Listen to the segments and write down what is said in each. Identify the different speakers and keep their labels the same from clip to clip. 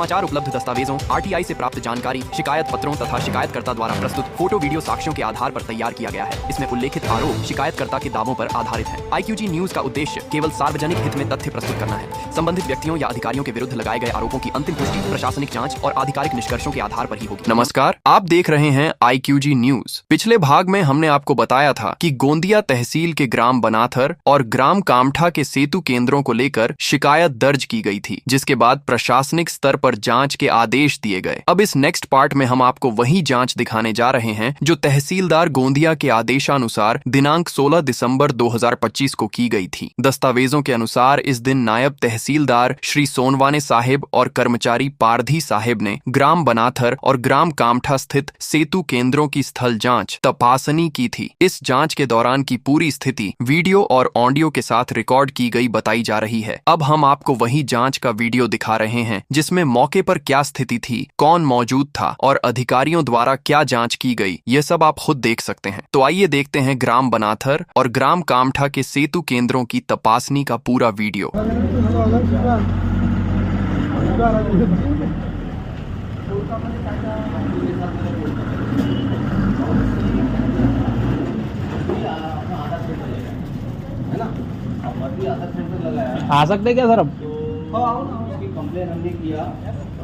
Speaker 1: समाचार उपलब्ध दस्तावेजों, RTI से प्राप्त जानकारी, शिकायत पत्रों तथा शिकायतकर्ता द्वारा प्रस्तुत फोटो वीडियो साक्ष्यों के आधार पर तैयार किया गया है। इसमें उल्लेखित आरोप शिकायतकर्ता के दावों पर आधारित है। IQG न्यूज का उद्देश्य केवल सार्वजनिक हित में तथ्य प्रस्तुत करना है। संबंधित व्यक्तियों या अधिकारियों के विरुद्ध लगाए गए आरोपों की अंतिम पुष्टि प्रशासनिक जांच और आधिकारिक निष्कर्षों के आधार पर ही होगी। नमस्कार, आप देख रहे हैं IQG न्यूज। पिछले भाग में हमने आपको बताया था कि गोंदिया तहसील के ग्राम बनाथर और ग्राम कामठा के सेतु केंद्रों को लेकर शिकायत दर्ज की गई थी, जिसके बाद प्रशासनिक स्तर पर जांच के आदेश दिए गए। अब इस नेक्स्ट पार्ट में हम आपको वही जांच दिखाने जा रहे हैं जो तहसीलदार गोंदिया के आदेशानुसार दिनांक 16 दिसंबर 2025 को की गई थी। दस्तावेजों के अनुसार इस दिन नायब तहसीलदार श्री सोनवाने साहिब और कर्मचारी पारधी साहिब ने ग्राम बनाथर और ग्राम कामठा स्थित सेतु केंद्रों की स्थल जांच तपासनी की थी। इस जांच के दौरान की पूरी स्थिति वीडियो और ऑडियो के साथ रिकॉर्ड की गई बताई जा रही है। अब हम आपको वही जांच का वीडियो दिखा रहे हैं जिसमें मौके पर क्या स्थिति थी, कौन मौजूद था और अधिकारियों द्वारा क्या जांच की गई, ये सब आप खुद देख सकते हैं। तो आइए देखते हैं ग्राम बनाथर और ग्राम कामठा के सेतु केंद्रों की तपासनी का पूरा वीडियो।
Speaker 2: आ सकते क्या सर? अब
Speaker 3: उसकी कंप्लेन हमने किया,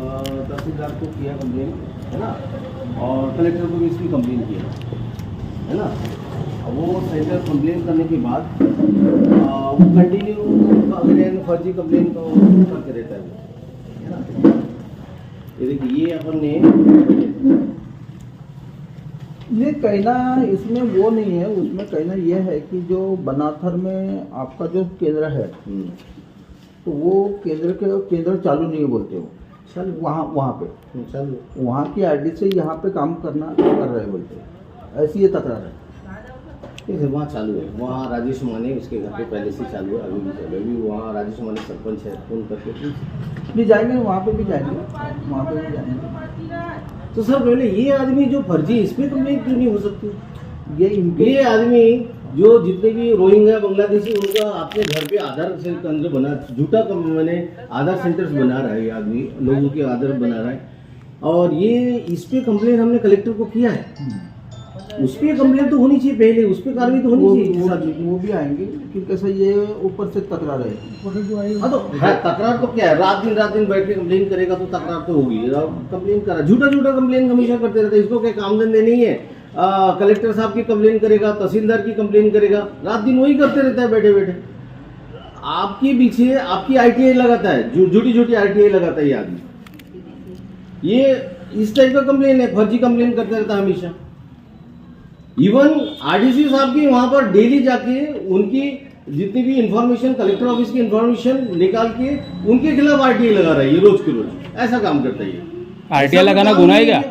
Speaker 3: तहसीलदार को किया कंप्लेन, है ना, और कलेक्टर को भी इसकी कंप्लेन किया, है ना। वो सेंटर कंप्लेन करने के बाद वो कंटिन्यू फर्जी कंप्लेन को करते रहता है ना। ये देखिए, ये अपन ने
Speaker 4: ये कहना इसमें वो नहीं है, उसमें कहना ये है कि जो बनाथर में आपका जो केंद्र है तो वो केंद्र चालू नहीं है बोलते हो। चल वहाँ पे
Speaker 3: चल
Speaker 4: वहाँ की आईडी से यहाँ पे काम कर रहे बोलते हो, ऐसी ये तकरार है।
Speaker 3: वहाँ चालू है, वहाँ राजेश माने उसके घर पे पहले से चालू है, अभी भी चालू है। अभी वहाँ राजेश माने सरपंच है, फोन करके
Speaker 4: भी जाएंगे, वहाँ पे भी जाएंगे, वहाँ पे भी जाएंगे।
Speaker 3: तो सर पहले ये आदमी जो फर्जी, इस पर कंप्लेन क्यों नहीं हो सकती?
Speaker 4: ये
Speaker 3: आदमी जो जितने भी रोहिंग्या बांग्लादेशी उनका अपने घर पे आधार केंद्र बना, झूठा मैंने आधार सेंटर्स बना रहा है, ये आदमी लोगों के आधार बना रहा है। और ये इस पे कंप्लेन हमने कलेक्टर को किया है। उस पर कंप्लेन तो होनी चाहिए, पहले उस पर कार्रवाई तो होनी चाहिए।
Speaker 4: वो भी आएंगे क्योंकि ऐसा ये ऊपर से तकरार है।
Speaker 3: हाँ तो तकरार तो क्या है, रात दिन बैठ के कंप्लेन करेगा तो तकरार तो होगी। कंप्लेन करा, झूठा कंप्लेन हमेशा करते रहते हैं। इसको क्या काम धंधे नहीं है? कलेक्टर साहब की कंप्लेन करेगा, तहसीलदार की कंप्लेन करेगा, रात दिन वही करते रहता है बैठे बैठे। आपके पीछे आपकी ITI लगाता है, झूठी ITI लगाता है ये आदमी। ये इस टाइप का कंप्लेन है, फर्जी कंप्लेन करते रहता है हमेशा। इवन RDC साहब की वहां पर डेली जाके उनकी जितनी भी इंफॉर्मेशन, कलेक्टर ऑफिस की इंफॉर्मेशन निकाल के उनके खिलाफ RTI लगा रहा है, ये रोज के रोज ऐसा काम करता है। ये
Speaker 2: RTI लगाना गुनाह है क्या?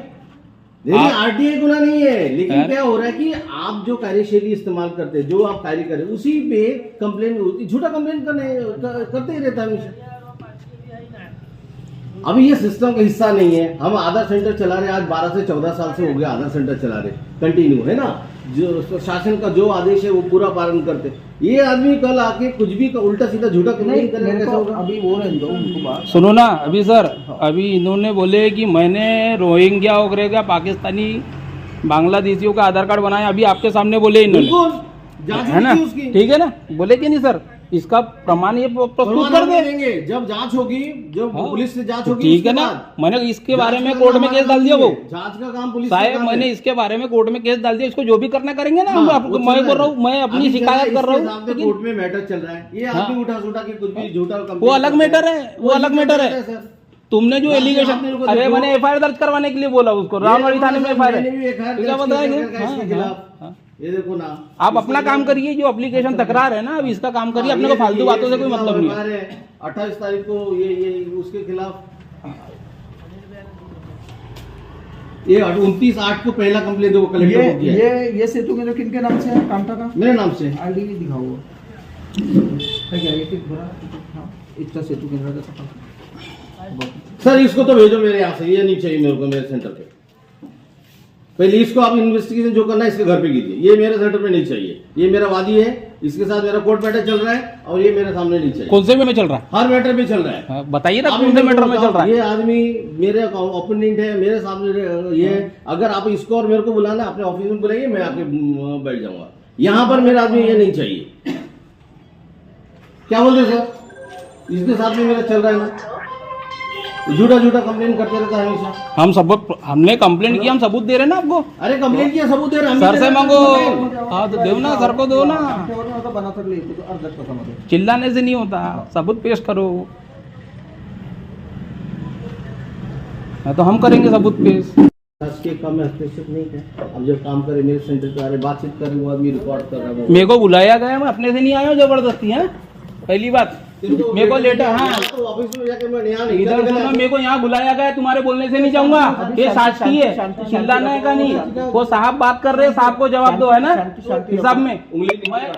Speaker 3: नहीं, RTI गुनाह नहीं है, लेकिन क्या हो रहा है कि आप जो कार्यशैली इस्तेमाल करते हैं, जो आप कार्य करें, उसी पे कंप्लेन होती, झूठा कंप्लेन करते ही रहता है हमेशा। अभी ये सिस्टम का हिस्सा नहीं है। हम आधार सेंटर चला रहे, आज 12 से 14 साल से हो गया आधार सेंटर चला रहे कंटिन्यू, है ना। जो शासन का जो आदेश है वो पूरा पालन करते। ये आदमी कल आके कुछ भी उल्टा सीधा झूठा कंप्लेन करेगा, कैसा होगा?
Speaker 4: अभी वो रहने दो उनको बात।
Speaker 2: सुनो ना, अभी सर अभी इन्होंने बोले कि मैंने रोहिंग्या वगैरह पाकिस्तानी बांग्लादेशियों का आधार कार्ड बनाया, अभी आपके सामने बोले इन्होंने, है ना? ठीक है ना, बोले कि नहीं सर? इसका प्रमाण ये प्रस्तुत कर देंगे
Speaker 3: जब जांच होगी, जब पुलिस से जांच होगी,
Speaker 2: ठीक है ना। मैंने इसके बारे में कोर्ट में केस डाल दिया, वो
Speaker 3: जांच का काम पुलिस
Speaker 2: साहब, मैंने इसके बारे में कोर्ट में केस डाल दिया। इसको जो भी करना करेंगे ना, मैं बोल रहा हूँ, मैं अपनी शिकायत कर रहा हूँ।
Speaker 3: कोर्ट में मैटर चल रहा है, ये आदमी उठा के कुछ भी झूठा,
Speaker 2: वो अलग मैटर है, वो अलग मैटर है। तुमने जो एलिगेशन, अरे मैंने FIR दर्ज करवाने के लिए बोला उसको, रामगढ़ी थाने में FIR।
Speaker 3: ये देखो ना,
Speaker 2: आप अपना काम करिए, जो एप्लीकेशन तकरार है ना, अब इसका काम करिए, अपने को फालतू बातों से कोई मतलब नहीं है।
Speaker 3: 28 तारीख को ये उसके खिलाफ, ये 29/8 को पहला कंप्लेंट वो कलेक्टर को दिया है।
Speaker 4: ये सेतु केंद्र किनके नाम से है? कामठा का
Speaker 3: मेरे नाम से।
Speaker 4: ID दिखाओ है क्या? इतना सेतु केंद्र का
Speaker 3: सर इसको तो भेजो मेरे यहाँ से, ये नहीं चाहिए मेरे को मेरे सेंटर पे। पहले इसको आप इन्वेस्टिगेशन जो करना है इसके घर पे कीजिए, ये मेरे सेंटर पे नहीं चाहिए। ये मेरा वादी है, इसके साथ मेरा कोर्ट मैटर चल रहा है और ये मेरे सामने नहीं चाहिए।
Speaker 2: कौन से में चल रहा है?
Speaker 3: हर मैटर में चल रहा है।
Speaker 2: हाँ, बताइए ना
Speaker 3: आप
Speaker 2: कौन से मैटर में चल रहा है?
Speaker 3: ये आदमी मेरे ओपोनेंट है, मेरे सामने ये, अगर आप इसको और मेरे को बुलाना अपने ऑफिस में बुलाइए, मैं आके बैठ जाऊंगा। यहाँ पर मेरा आदमी ये नहीं चाहिए। क्या बोलते सर? इसके साथ भी मेरा चल रहा है ना, झूठा कंप्लेन करते रहता है हमेशा।
Speaker 2: हम सबूत, हमने कंप्लेंट किया, हम सबूत दे रहे हैं ना आपको।
Speaker 3: अरे कंप्लेन किया, सबूत दे रहे हैं,
Speaker 2: सर से मांगो। हाँ तो दो ना, सर को दो ना। चिल्लाने से नहीं होता, सबूत पेश करो। तो हम करेंगे सबूत पेश।
Speaker 3: के काम में हस्तक्षेप नहीं है। अब जब काम करे मेरे सेंटर पे आ रहे, बातचीत कर रहे, वो आदमी रिकॉर्ड कर रहा है।
Speaker 2: मेरे को बुलाया गया, मैं अपने से नहीं आया हूँ जबरदस्ती। है पहली बात, मेरे को लेटर, हाँ
Speaker 3: तो ऑफिस में जाके मैं यहाँ नहीं,
Speaker 2: इधर सुनो, मेरे को यहाँ बुलाया गया, तुम्हारे बोलने से नहीं जाऊंगा। ये शासकीय है, चिल्लाने का नहीं। वो साहब बात कर रहे हैं, साहब को जवाब दो, है ना हिसाब में।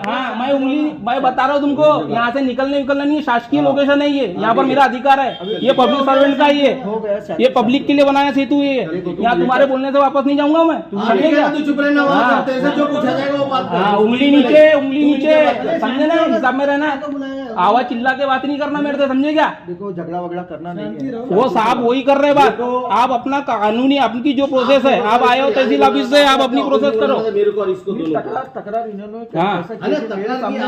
Speaker 2: हाँ मैं बता रहा हूँ तुमको, यहाँ से निकलना नहीं है। शासकीय लोकेशन है ये, यहाँ पर मेरा अधिकार है। ये पब्लिक सर्वेंट का ये पब्लिक के लिए बनाया सेतु। ये यहाँ तुम्हारे बोलने से वापस नहीं जाऊंगा मैं।
Speaker 3: चुप रहना, जो पूछा जाएगा वो बात।
Speaker 2: हाँ उंगली नीचे समझे ना, हिसाब में रहना। आवाज चिल्ला के बात नहीं करना मेरे से, समझे क्या?
Speaker 4: देखो झगड़ा वगड़ा करना नहीं है।
Speaker 2: वो साहब वही कर रहे बात। आप अपना कानूनी, आपकी जो प्रोसेस है, आप आए हो तहसील ऑफिस से, आप अपनी प्रोसेस करो।
Speaker 3: मेरे को और इसको दोनों
Speaker 4: तकरार इन्होंने
Speaker 2: हाँ।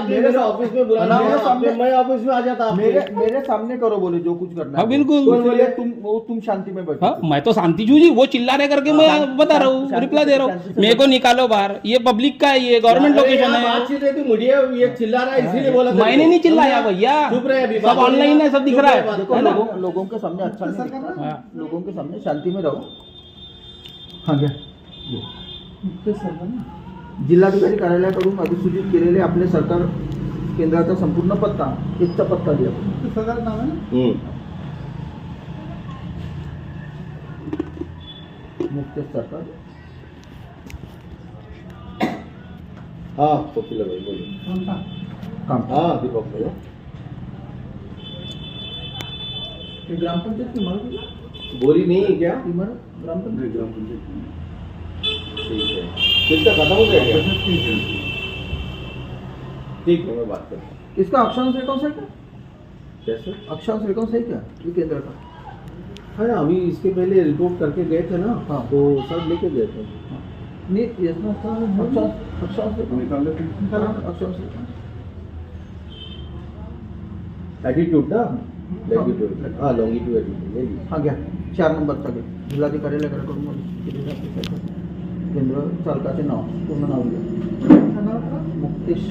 Speaker 3: मेरे ऑफिस में बुलाना, मैं ऑफिस में आ जाता।
Speaker 4: मेरे सामने करो, बोले जो कुछ करना है।
Speaker 2: बिल्कुल,
Speaker 4: तुम शांति में बैठो।
Speaker 2: हाँ, मैं तो शांति जूझी, वो चिल्ला रहे करके मैं बता रहा हूँ, रिप्लाई दे रहा हूँ। मेरे को निकालो बाहर, ये पब्लिक का है, ये गवर्नमेंट लोकेशन है।
Speaker 3: बातचीत रहती, मीडिया ये चिल्ला रहा है, इसीलिए बोला।
Speaker 2: मैंने नहीं चिल्लाया भैया,
Speaker 3: चुप रहे,
Speaker 2: सब ऑनलाइन है, सब दिख रहा है।
Speaker 4: देखो लोगों के सामने अच्छा नहीं दिखता। लोगों के सामने शांति में रहो। हाँ क्या जिल्हाधिकारी कार्यालयाकडून अधिसूचित केलेले आपले सरकार केंद्राचा संपूर्ण पत्ता, एकचा पत्ता दिया। सरकार नाव आहे ना, मुख्य सरकार।
Speaker 3: हाँ वकील भाई बोलिए।
Speaker 4: काम
Speaker 3: हाँ दीपक भाई,
Speaker 4: ग्राम पंचायत की इमारत
Speaker 3: बोली नहीं है क्या?
Speaker 4: इमारत ग्राम पंचायत
Speaker 3: ठीक है, चिंता खत्म हो गया क्या? ठीक है, मैं बात करता हूँ।
Speaker 4: इसका अक्षांश रेखांश है क्या?
Speaker 3: कैसे
Speaker 4: अक्षांश रेखांश है क्या ये केंद्र का?
Speaker 3: है ना, अभी इसके पहले रिपोर्ट करके गए थे ना।
Speaker 4: हाँ।
Speaker 3: तो सब लेके गए थे।
Speaker 4: नहीं इसमें अक्षांश निकाल अक्षांश
Speaker 3: एटीट्यूड ना, लॉन्गिट्यूड, हाँ लॉन्गिट्यूड एटीट्यूड ले ली।
Speaker 4: हाँ घ्या 4 नंबरचा घ्या जिल्हाधिकार्यालयाकडून केंद्र चालकाचे नाव, पूर्ण नाव घ्या। मुक्तेश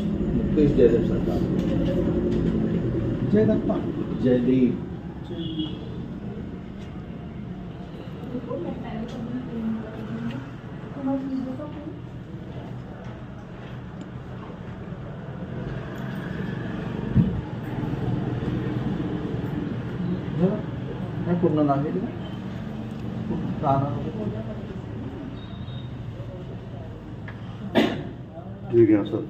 Speaker 3: जयदेव सरकार,
Speaker 4: जयदत्ता
Speaker 3: जयदीप।
Speaker 4: नाही पूर्ण नाव आहे
Speaker 5: ठीक है सर।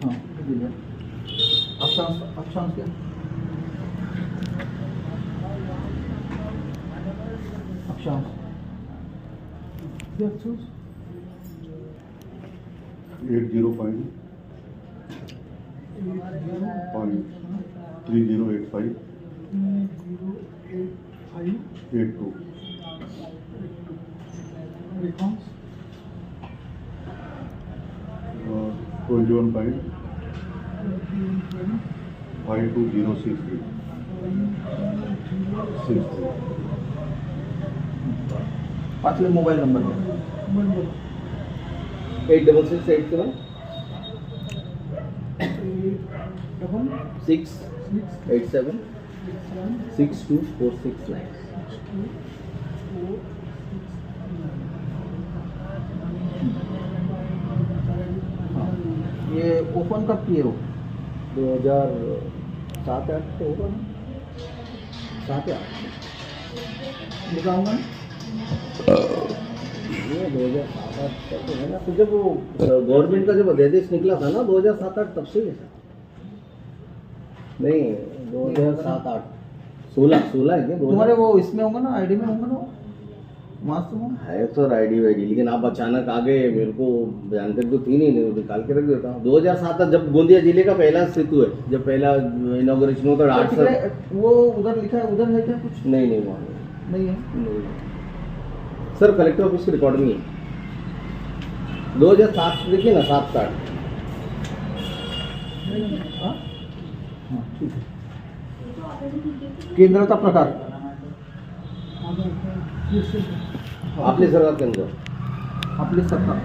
Speaker 4: हाँ अक्षांश अक्षांश क्या अक्षांश
Speaker 5: 80.3085 82 21.52063
Speaker 4: पाचले मोबाईल नंबर घ्या
Speaker 3: 8667 687 62469।
Speaker 4: ये ओपन कब किए हो?
Speaker 3: 2007-8 से होगा ना, 7 या 8
Speaker 4: दिखाऊंगा
Speaker 3: ये 2007-8 तक है ना। तो जब वो गवर्नमेंट का जब अध्यादेश निकला था ना 2007-8 तब से है सर। नहीं 2007-8 16 है क्या?
Speaker 4: तुम्हारे वो इसमें होगा ना, आईडी में होगा ना? वहाँ से वहाँ
Speaker 3: है सर आईडी वाईडी, लेकिन आप अचानक आ गए, मेरे को जानकारी तो थी नहीं, निकाल के रख देता हूँ। 2007 तक जब गोंदिया जिले का पहला सेतु है, जब पहला इनॉग्रेशन होता है 8 सर।
Speaker 4: वो उधर लिखा है, उधर है क्या कुछ?
Speaker 3: नहीं वहाँ
Speaker 4: नहीं है।
Speaker 3: नहीं। सर कलेक्टर ऑफिस की रिकॉर्ड नहीं है। 2007 देखिए ना, 7-8।
Speaker 4: हाँ ठीक है। केंद्राचा प्रकार
Speaker 3: आपली सरकार केंद्र,
Speaker 4: आपले सरकार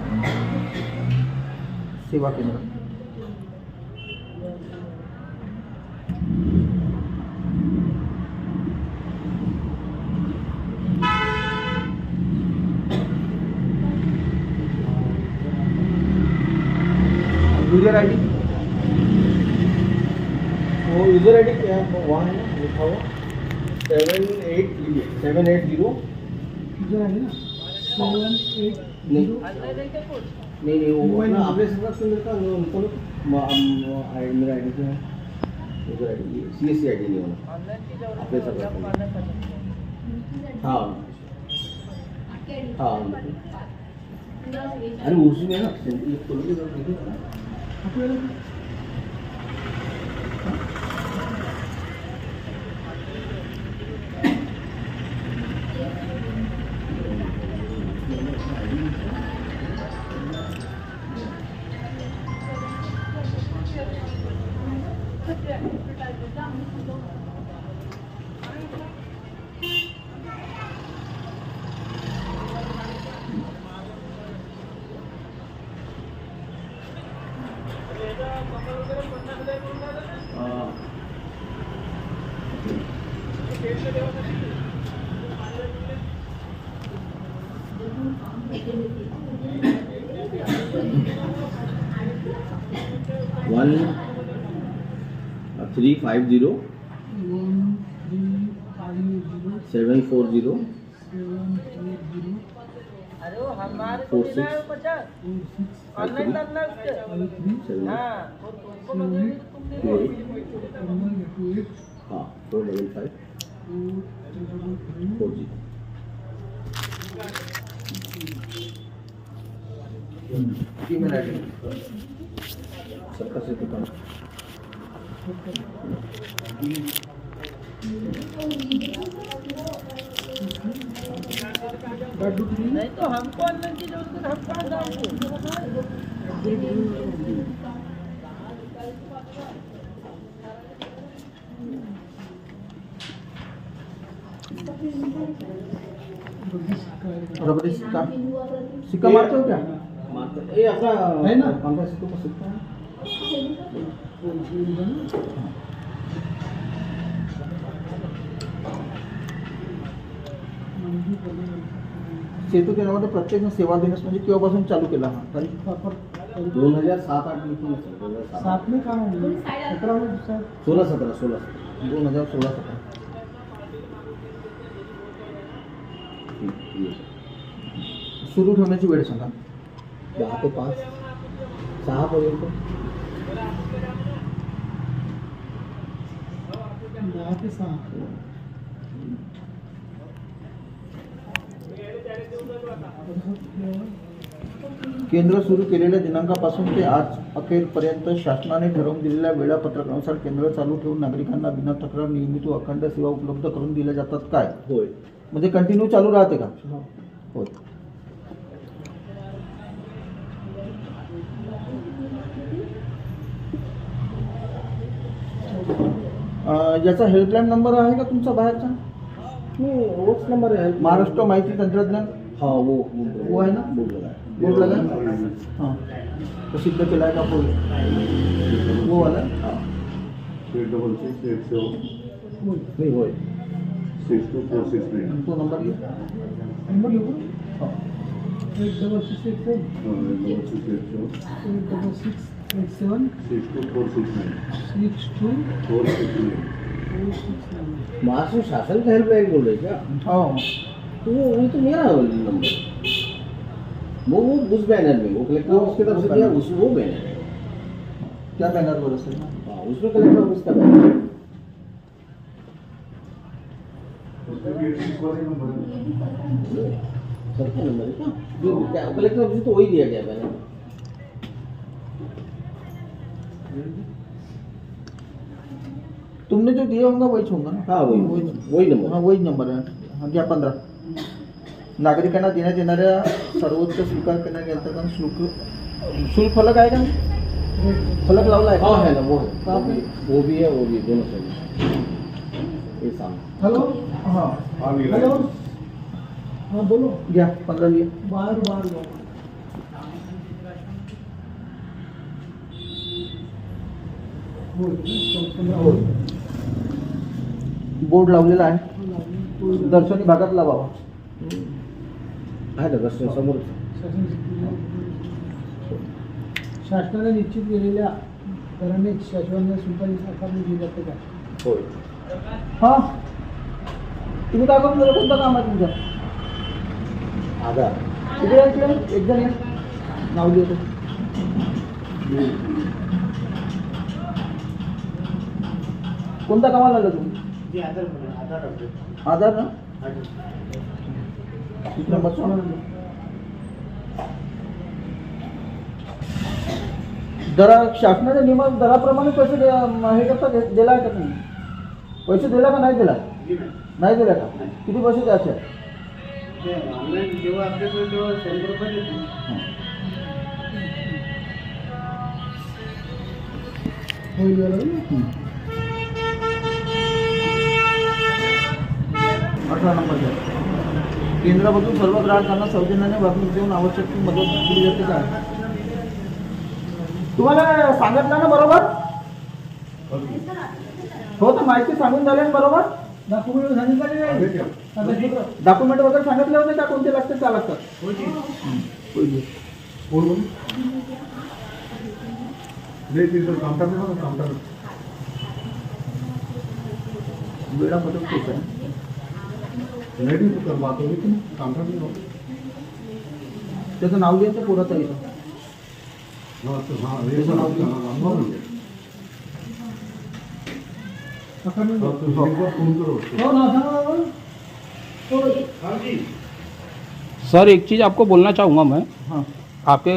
Speaker 4: सेवा केंद्र. यूजर आईडी,
Speaker 3: वो यूजर आईडी क्या वहाँ है ना लिखा हुआ 780
Speaker 2: यूजर आईडी ना 780
Speaker 3: नहीं वो ना आपने सरकार केंद्र का उनको मेरा आईडी क्या है, यूजर आईडी CSC आईडी नहीं होना आपने सरकार हाँ हाँ। अरे उसी में ना ये खोल के देखिए ना वन 350 740 हाँ 455 40
Speaker 4: ईमेल आईडी.
Speaker 3: सबका से दुकान
Speaker 6: नहीं तो हमको अंदर की जरूरत है, हम कहाँ जाएंगे?
Speaker 4: रबड़ी सिक्का, सिक्का मारते हो क्या?
Speaker 3: ये अपना
Speaker 4: है ना?
Speaker 3: 15 सिक्कों का सिक्का है।
Speaker 4: सेतू केंद्रामध्ये प्रत्येक सेवा देण्यास म्हणजे केव्हापासून चालू केला हा तारीख?
Speaker 3: 2007-8 लिखी है सर, 2007
Speaker 2: साथ में कहाँ होंगे
Speaker 3: 16-17
Speaker 4: 2016-17. सुरू ठेवण्याची वेळ सांगा.
Speaker 3: 10 ते 5 6 पर्यंत
Speaker 2: 10 ते 6.
Speaker 4: केंद्र सुरू केलेल्या दिनांकापासून ते आज अखेरपर्यंत शासनाने ठरवून दिलेल्या वेळापत्रकानुसार केंद्र चालू ठेवून नागरिकांना बिना तक्रार नियमित व अखंड सेवा उपलब्ध करून दिल्या जातात काय?
Speaker 3: होय.
Speaker 4: म्हणजे कंटिन्यू चालू राहते का? होय. याचा हेल्पलाईन नंबर आहे का तुमचा बाहेरचा?
Speaker 3: नहीं वोट्स नंबर है
Speaker 4: महाराष्ट्र माहिती तंत्रज्ञान
Speaker 3: हाँ वो
Speaker 4: है ना?
Speaker 3: बोर्ड लगा है।
Speaker 4: बोर्ड लगा है? हाँ प्रसिद्ध केला है का कोई वो वाला?
Speaker 3: हाँ
Speaker 5: 86687
Speaker 3: नहीं होय
Speaker 5: 62469
Speaker 4: तो नंबर ये
Speaker 2: नंबर लिखो.
Speaker 4: हाँ
Speaker 2: 8667
Speaker 5: 62467
Speaker 3: महाराष्ट्र शासन का हेल्पलाइन बोल रहे क्या?
Speaker 4: हाँ
Speaker 3: तो वो तो मेरा नंबर वो उस बैनर में वो कलेक्टर ऑफिस की तरफ से दिया उस वो बैनर है।
Speaker 4: क्या बैनर बोल रहे हैं?
Speaker 3: हाँ उसमें कलेक्टर ऑफिस का बैनर है।
Speaker 5: उसमें भी 86 वाले नंबर है।
Speaker 3: सबका नंबर है क्या? जो कलेक्टर ऑफिस तो वही दिया गया मैंने।
Speaker 4: तुमने जो दिया होगा वही होगा ना?
Speaker 3: हाँ वही नंबर।
Speaker 4: हाँ वही नंबर आहे. हा घ्या 15. नागरिकांना देण्यात येणाऱ्या सर्वोच्च स्वीकार करण्यात अंतर्गत शुल्क फलक आहे का? फलक लावला आहे का?
Speaker 3: हाँ है ना वो
Speaker 4: कहाँ पे?
Speaker 3: वो भी है दोनों से ये सामने।
Speaker 4: हेलो. हाँ हेलो. हाँ बोलो. घ्या 15 लिया. बाहर बोर्ड लावलेला आहे. दर्शनी भागात लावावा.
Speaker 3: आहे ना दर्शन समोर।
Speaker 5: शासनाने निश्चित केलेल्या दराने शासनाने सुपारी आकारणी दिली जाते का?
Speaker 3: होय।
Speaker 4: हा तुम्ही काय करून कोणतं काम आहे तुमचं?
Speaker 3: आधार
Speaker 4: इकडे एक जण या. नाव लिहितो. कोणत्या कामाला लागला तुम्ही? आधार ना? इकडे बसवा. दरा शासनाच्या नियमात दराप्रमाणे पैसे हे करता दिला आहे का तुम्ही? पैसे दिला का नाही दिला? नाही दिला का? किती पैसे द्यायचे?
Speaker 5: जेव्हा आपल्याकडे तेव्हा 100 रुपये देतो.
Speaker 4: 18 नंबर द्या. केंद्रामधून सर्व ग्राहकांना सौजन्याने वागणूक देऊन आवश्यक ती मदत केली जाते का? तुम्हाला सांगितलं ना बरोबर? हो तर माहिती सांगून झाली ना बरोबर?
Speaker 5: डॉक्युमेंट सांगितलं नाही.
Speaker 4: डॉक्युमेंट वगैरे सांगितले होते का? कोणते लागतात का लागतात? वेळापत्रक ठीक आहे. त्याचं नाव घ्यायचं पुरात आहे. त्याचं नाव घ्या.
Speaker 5: हो ना सांगा.
Speaker 2: सर एक चीज़ आपको बोलना चाहूँगा मैं,
Speaker 4: हाँ
Speaker 2: आपके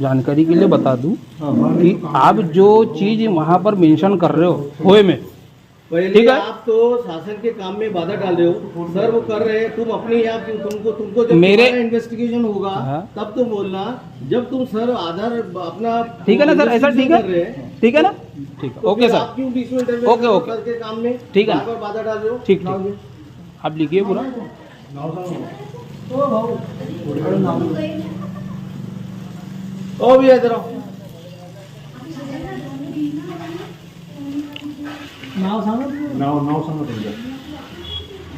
Speaker 2: जानकारी के लिए बता दूं कि आप जो चीज़ वहाँ पर मेंशन कर रहे हो होए में,
Speaker 3: पहले
Speaker 2: ठीक है।
Speaker 3: आप तो शासन के काम में बाधा डाल रहे हो सर, वो कर रहे हैं तुम अपने आप तुमको जब
Speaker 2: मेरे-
Speaker 3: इन्वेस्टिगेशन होगा
Speaker 2: हाँ।
Speaker 3: तब तुम बोलना। जब तुम सर आधार अपना
Speaker 2: ठीक है ना सर, ऐसा ठीक
Speaker 3: कर रहे
Speaker 2: है,
Speaker 3: हैं,
Speaker 2: ठीक है ना, ठीक है,
Speaker 3: तो
Speaker 2: ओके
Speaker 3: फिर
Speaker 2: सर,
Speaker 3: आप क्यों बीच में intervene
Speaker 2: ओके,
Speaker 3: कर रहे हो
Speaker 2: ओके।
Speaker 3: सर के काम में?
Speaker 2: ठीक है।
Speaker 3: बार-बार बाधा डाल रहे हो।
Speaker 2: ठीक
Speaker 3: नाम
Speaker 2: ठीक आप लिखिए पूरा।
Speaker 3: ओ भी इधर आओ।
Speaker 5: नाव सांगा.
Speaker 3: नाव सांगा तुमचं।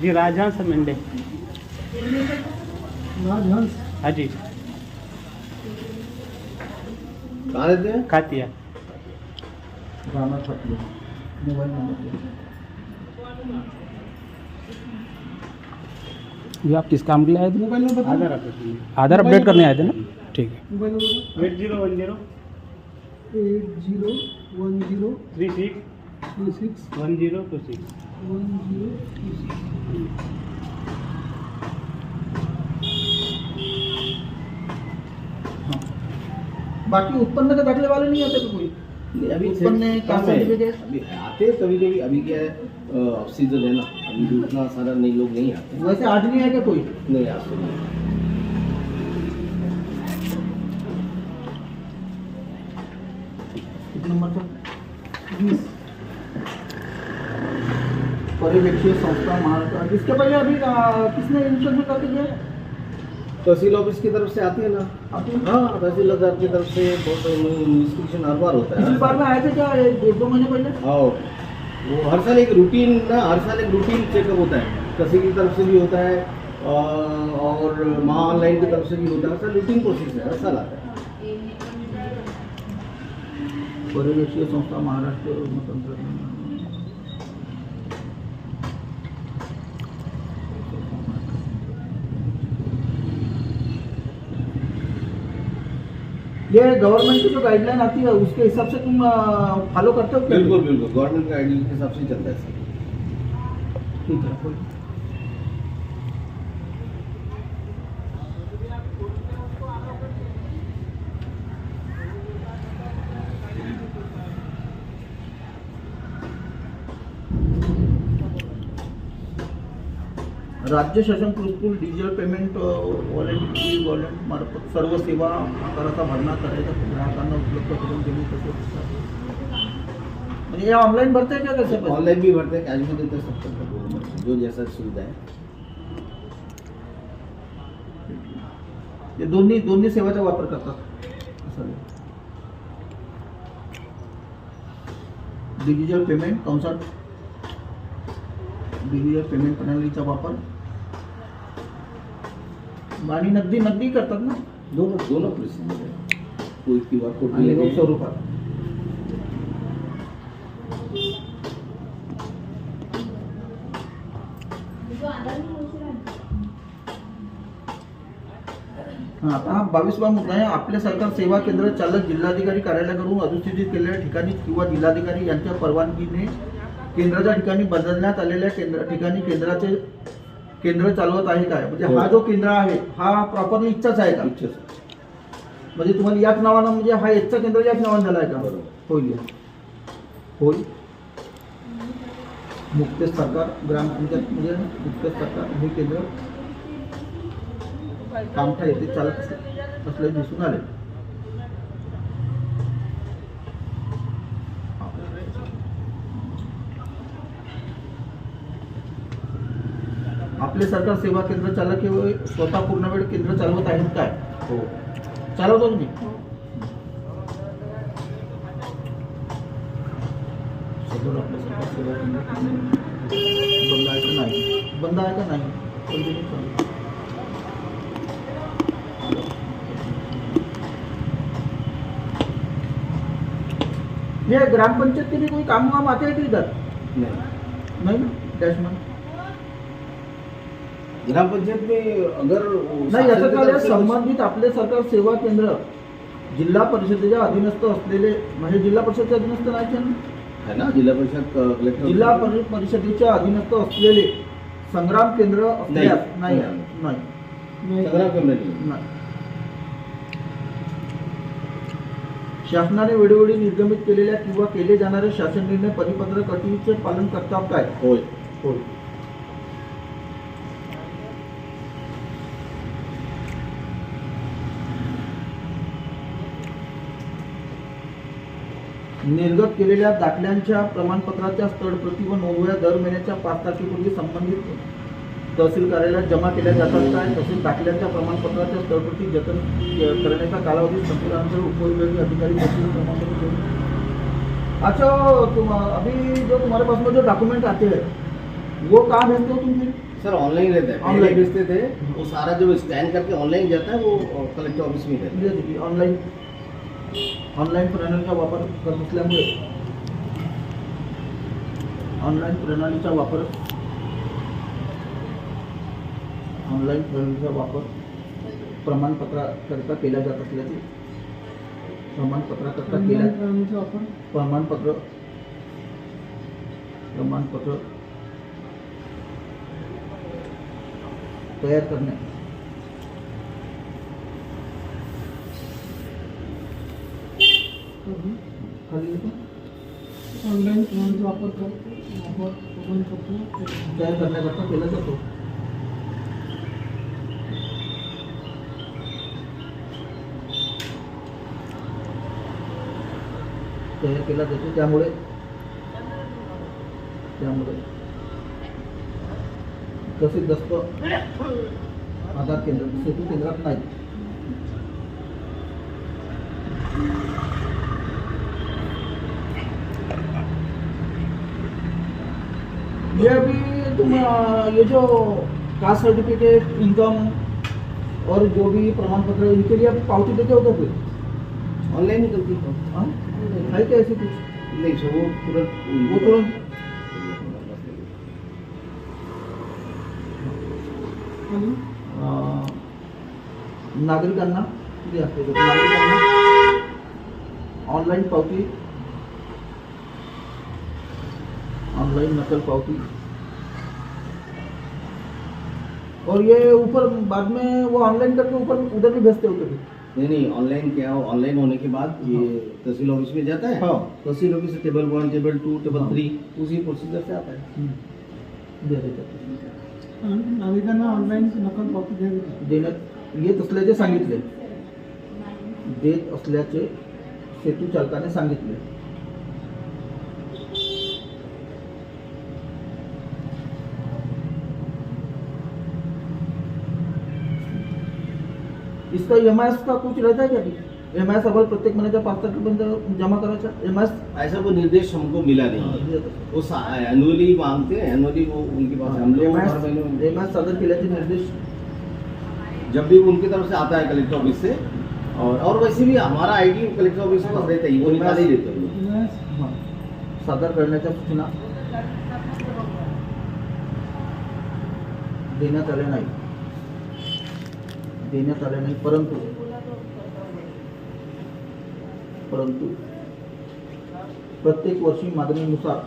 Speaker 7: जी राजहंस मेंढे.
Speaker 5: राजहंस.
Speaker 7: हाँ जी
Speaker 3: कहाँ रहते हैं?
Speaker 7: खातिया.
Speaker 4: राणा छापले. Mobile number.
Speaker 2: ये आप किस काम के लिए आए थे?
Speaker 5: Mobile number.
Speaker 7: Aadhaar update.
Speaker 2: Aadhaar update करने आए थे ना? ठीक है।
Speaker 5: Mobile number
Speaker 7: 8010
Speaker 5: 8010
Speaker 7: 36
Speaker 5: 36
Speaker 7: 1026.
Speaker 5: 1026.
Speaker 4: बाकी उत्पन्न के दाखले वाले नहीं आते तो कोई?
Speaker 3: अभी
Speaker 4: उत्पन्न
Speaker 3: कम है।
Speaker 4: सर्टिफिकेट
Speaker 3: अभी आते हैं कभी कभी। अभी क्या है ऑफ सीजन है ना, अभी भी उतना सारा नहीं लोग नहीं आते।
Speaker 4: वैसे आज नहीं है क्या कोई?
Speaker 3: नहीं आज तो नहीं।
Speaker 4: कितना नंबर था? 20. पर्यवेक्षीय संस्था महाराष्ट्र. इसके पहले अभी किसने इंस्ट्रक्शन करके दिया?
Speaker 3: तहसील ऑफिस की तरफ से आती है ना।
Speaker 4: आपने
Speaker 3: हाँ तहसीलदार की तरफ से बहुत इन्वेस्टिगेशन हर बार होता
Speaker 4: पिछली
Speaker 3: है।
Speaker 4: बार में आए थे क्या? 1-2 महीने पहले?
Speaker 3: हाँ वो हर साल एक रूटीन ना, हर साल एक रूटीन चेकअप होता है। तहसील की तरफ से भी होता है और महा ऑनलाइन की तरफ से भी होता है। हर साल रूटीन प्रोसेस है, हर साल आता है।
Speaker 4: पर्यवेक्षीय संस्था महाराष्ट्र तंत्र. ये गवर्नमेंट की जो गाइडलाइन आती है उसके हिसाब से तुम फॉलो करते हो क्या?
Speaker 3: बिल्कुल बिल्कुल गवर्नमेंट गाइडलाइन के हिसाब से चलता है सर।
Speaker 4: ठीक है. राज्य शासन पुरस्कृत डिजिटल पेमेंट वॉलेट मार्फत सर्व सेवा आकाराचा भरणा करायचा ग्राहकांना उपलब्ध करून देणे तसेच म्हणजे या ऑनलाईन भरते का कसं
Speaker 3: ऑनलाइन भी भरते हैं, कैश भी देते हैं, सब करते हैं, जो जैसा सुविधा है।
Speaker 4: ते दोन्ही सेवाचा वापर करतात असं डिजिटल पेमेंट कंसात डिजिटल पेमेंट प्रणालीचा वापर आणि नगदी करतात ना
Speaker 3: दोनों प्रोसीजर है, कोई QR कोड
Speaker 4: आणि रोख
Speaker 3: मिलेगा
Speaker 4: स्वरूपात आता 22वा मुद्दा आहे आपल्या सरकार सेवा केंद्र चालक जिल्हाधिकारी कार्यालयाकडून अधिसूचित केलेल्या ठिकाणी किंवा जिल्हाधिकारी यांच्या परवानगीने केंद्राच्या ठिकाणी बदलण्यात आलेल्या ठिकाणी केंद्राचे केंद्र चालवत आहे काय म्हणजे हा जो केंद्र आहे हा प्रॉपरली इच्छाच आहे का म्हणजे तुम्हाला याच नावानं म्हणजे हा याचा केंद्र याच नावानं झाला आहे का होईल होईल मुक्त सरकार ग्रामपंचायत म्हणजे मुक्त सरकार हे केंद्र कामठा येथे चालत असले दिसून आले आपले सरकार सेवा केंद्र चालक हे स्वतः पूर्णवेळ केंद्र चालवत आहेत काय हो चालवतो तुम्ही सदर आपले सरकार सेवा केंद्र बंद आहे का नाही बंद आहे का नाही कंटिन्यू चालू ये ग्रामपंचायत के लिए कोई काम वाम आते हैं कि इधर नहीं ना डैशमैन
Speaker 3: ग्राम पंचायत में अगर
Speaker 4: नाही याचं काय आहे, संबंधित आपले सरकार सेवा केंद्र जिल्हा परिषदेच्या अधीनस्थ असलेले म्हणजे जिल्हा परिषदेच्या अधीनस्थ नाही
Speaker 3: है ना, जिला परिषद कलेक्टर
Speaker 4: जिल्हा परिषदेच्या अधीनस्थ असलेले संग्राम केंद्र असल्यास नाही नाही
Speaker 3: संग्राम केंद्र नहीं।
Speaker 4: नाही शासनाने वेळोवेळी निर्गमित केलेल्या किंवा केले जाणारे शासन निर्णय परिपत्रक अटीचे पालन करतात काय
Speaker 3: होय
Speaker 4: होय निर्गत केलेल्या दाखल्यांच्या प्रमाणपत्राच्या स्थळप्रती व नोंदवह्या दर महिन्याच्या 5 तारखेपूर्वी संबंधित तहसील कार्यालयात जमा केल्या जातात काय तसेच दाखल्यांच्या प्रमाणपत्राच्या स्थळप्रती जतन करण्याचा कालावधी संपल्यानंतर उपविभागीय अधिकारी तहसील क्रमांक देऊन अच्छा अभी जो तुम्हारे पास में जो डॉक्यूमेंट आते हैं वो कहाँ भेजते हो तुम फिर
Speaker 3: सर ऑनलाइन रहता है,
Speaker 4: ऑनलाइन
Speaker 3: ऑनलाइन भेजते थे, वो सारा जब स्कैन करके ऑनलाइन जाता है वो कलेक्टर ऑफिस में रहता है।
Speaker 4: ऑनलाईन प्रणालीचा वापर करत असल्यामुळे ऑनलाईन प्रणालीचा वापर प्रमाणपत्राकरता केला जात असल्याचे प्रमाणपत्र तयार करणे खाली येतो
Speaker 5: ऑनलाईन प्रणालीचा वापर करतो
Speaker 4: तयार करण्याकरता केला जातो तयार केला जातो त्यामुळे तसे दस्त आधार केंद्र सेतू केंद्रात नाही ये अभी तुम ये जो कास्ट सर्टिफिकेट इनकम और जो भी प्रमाण पत्र है इनके लिए आप पावती देते हो तो फिर
Speaker 3: ऑनलाइन निकलती है
Speaker 4: हाँ है क्या ऐसे कुछ
Speaker 3: नहीं सर, वो तुरंत
Speaker 4: नागरिकांना किती असते ते? नागरिकांना ऑनलाइन पावती ऑनलाइन नकल पावती और ये ऊपर बाद में वो ऑनलाइन करके ऊपर उधर भी भेजते होते फिर
Speaker 3: नहीं ऑनलाइन क्या, ऑनलाइन होने के बाद ये तहसील ऑफिस में जाता है।
Speaker 4: हाँ।
Speaker 3: तहसील ऑफिस से टेबल 1 टेबल 2 टेबल 3 उसी प्रोसीजर से आता है।
Speaker 4: दे देते
Speaker 5: नागरिकांना ऑनलाईन नकल कॉपी द्यावी
Speaker 4: देण्यात येत असल्याचे सांगितले. देत असल्याचे सेतू चालकाने सांगितले. इसका EMI का कुछ रहता है क्या? EMI अगर प्रत्येक महीने का 5 तारीख जमा करायचा EMI
Speaker 3: ऐसा कोई निर्देश हमको मिला नहीं. वो एनुअली मांगते हैं, एनुअली वो उनके पास हम लोग हर महीने
Speaker 4: EMI सादर केल्याचे निर्देश
Speaker 3: जब भी उनकी तरफ से आता है कलेक्टर ऑफिस से, और वैसे भी हमारा आईडी कलेक्टर ऑफिस में रहता है, वो निकाल ही देते हैं.
Speaker 4: सादर करण्याच्या सूचना देण्यात आल्या नाही. परंतु प्रत्येक वर्षी मागणीनुसार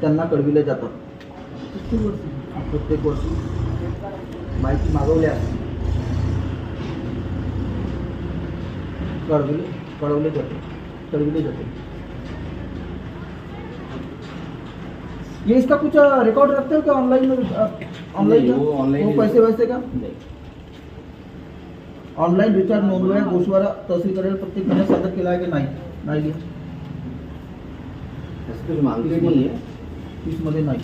Speaker 4: त्यांना कळविले जातात. प्रत्येक वर्षी माहिती मागवल्यास कळवले जाते. ये इसका कुछ रिकॉर्ड रखते हो क्या ऑनलाइन? वो पैसे वैसे का ऑनलाइन रिचार्ज नोंदवाया गोषवारा तहसील कार्यालय प्रत्येक महिन्यात सादर केला आहे की नाही?
Speaker 3: कुछ मांगते नहीं है.
Speaker 4: मध्ये नाही.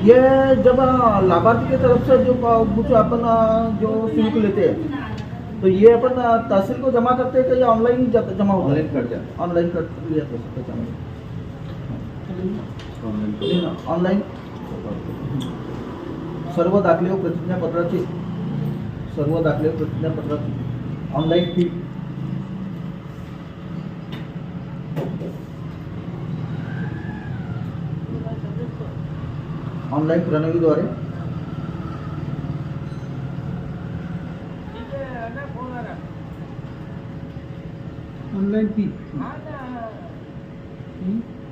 Speaker 4: ये जब लाभार्थी की तरफ से जो कुछ अपन जो शुल्क लेते हैं तो ये अपन तहसील को जमा करते हैं कि या ऑनलाइन जमा होता है? ऑनलाइन कर लिया ऑनलाइन सर्व दाखले व प्रतिज्ञापत्राची ऑनलाइन फी ऑनलाइन प्रणालीद्वारे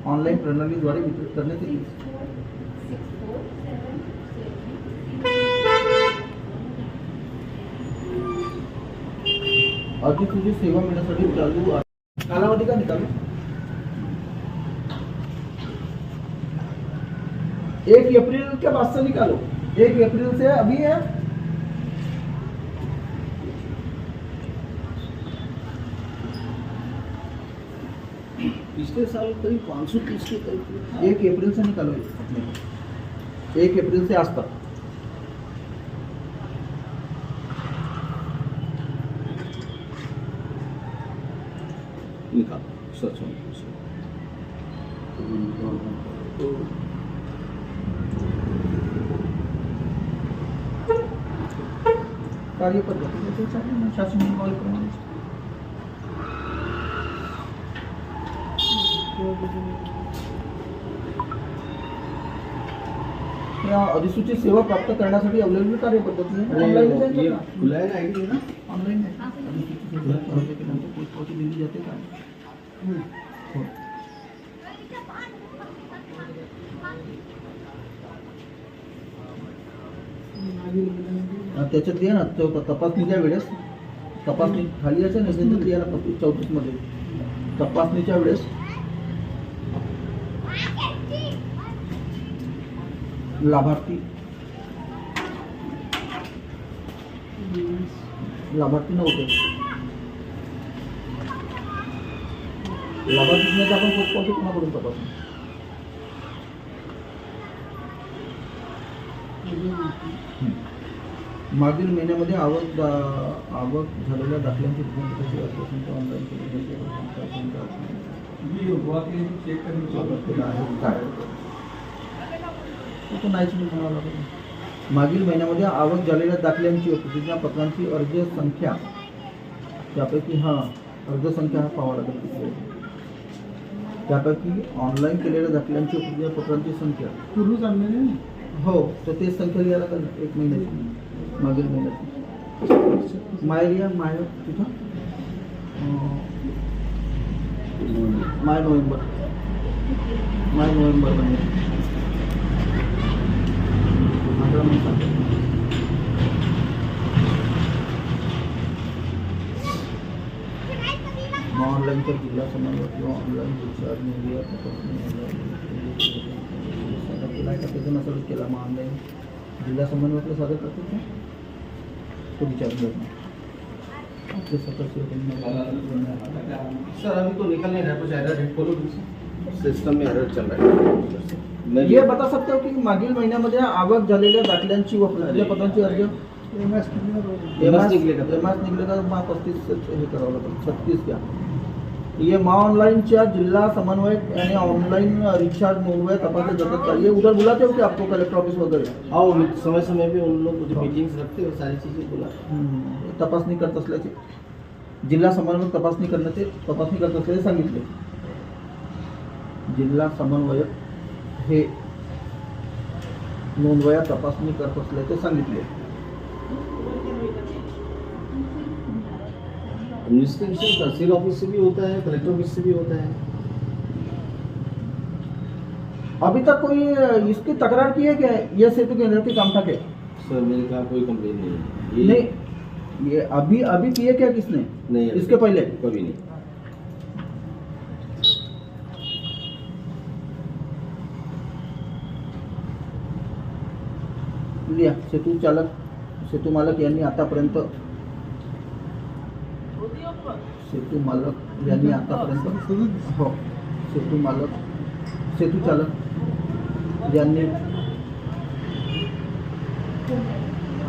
Speaker 4: ऑनलाइन प्रणालीद्वारे वितरित करण्यात येईल. अधिसूचित सेवा मिळण्यासाठी चालू कालावधी का निकालो? 1 अप्रैल के बाद से निकालो. 1 अप्रैल से अभी है.
Speaker 3: पिछले साल करीब 530 के करीब.
Speaker 4: 1 अप्रैल से निकालो. 1 अप्रैल से आज तक
Speaker 3: निकाल सच में.
Speaker 4: कार्यपद्धती शासन नियमावलीप्रमाणे या अधिसूचित सेवा प्राप्त करण्यासाठी अवलंबित कार्यपद्धती
Speaker 3: ये खुला है ना आईडी ना.
Speaker 4: ऑनलाइन अधिसूचित सेवा प्राप्त केल्यानंतर पोचपावती दिली जाते का? हो. त्याच्यात द्या ना तपासणीच्या वेळेस तपासणी खाली असेल ना त्याच्यात द्या ना 34 मध्ये तपासणीच्या वेळेस लाभार्थी नव्हते. लाभार्थी आपण पोचपावती कोणाकडून तपासू? मागील महिन्यामध्ये आवक झालेल्या दाखल्यांची ऑनलाईन मागील महिन्यामध्ये आवक झालेल्या दाखल्यांची प्रतिज्ञापत्रांची अर्ज संख्या त्यापैकी अर्ज संख्या पाहावा लागेल. त्यापैकी ऑनलाईन केलेल्या दाखल्यांची प्रतिज्ञापत्रांची संख्या
Speaker 5: पूर्वीच आणलेली
Speaker 4: हो तर तेच संख्या लिहायला लागेल. 1 महिन्याची मागील महिन्यात माय तिथं माय नोव्हेंबर 9 नोव्हेंबरमध्ये 15 मिनिटात ऑनलाईनचा जिल्हा समन्वय किंवा ऑनलाईन रिचार्ज मीडिया केला का त्याचं नसेल केला मग ऑनलाईन जिल्हा समन्वयातलं सादर करतो का तो रिचार्ज करणार आपले सदस्य
Speaker 3: सर अभी तो निकल नहीं रहा, कुछ एरर है, खोलो सिस्टम में एरर चल रहा है। मैं
Speaker 4: हे बता सकते हो की मागील महिन्यामध्ये आवक झालेल्या दाखल्यांची व प्रतिज्ञापत्रांची अर्ज
Speaker 5: एमएस
Speaker 3: निकले का?
Speaker 4: एमएस निघले का मा 35 हे करावं लागेल 36 घ्या ये मा ऑनलाइनच्या जिल्हा समन्वयक यानी ऑनलाइन रिचार्ज नोंदवाया तपासले जातात का? ये उधर बुलाते हो कि आपको कलेक्टर ऑफिस वगैरे
Speaker 3: आओ समय समय पे उन लोग जो मीटिंग्स रखते हैं सारी चीजें बोला
Speaker 4: तपासणी करत असल्याचे जिल्हा समन्वयक तपासणी करत असल्याचे सांगितले. जिल्हा समन्वयक हे नोंदवया तपासणी करत असल्याचे सांगितले.
Speaker 3: इन्वेस्टिगेशन तहसील ऑफिस से भी होता है, कलेक्टर ऑफिस से भी होता है.
Speaker 4: अभी तक कोई इसकी तकरार की है क्या ये सेतु केंद्र के काम के?
Speaker 3: सर मेरे कहा कोई कंप्लेन नहीं है.
Speaker 4: नहीं ये अभी किए क्या किसने?
Speaker 3: नहीं
Speaker 4: इसके पहले
Speaker 3: कभी नहीं.
Speaker 4: लिया सेतू मालक यांनी आतापर्यंत हो सेतू चालक यांनी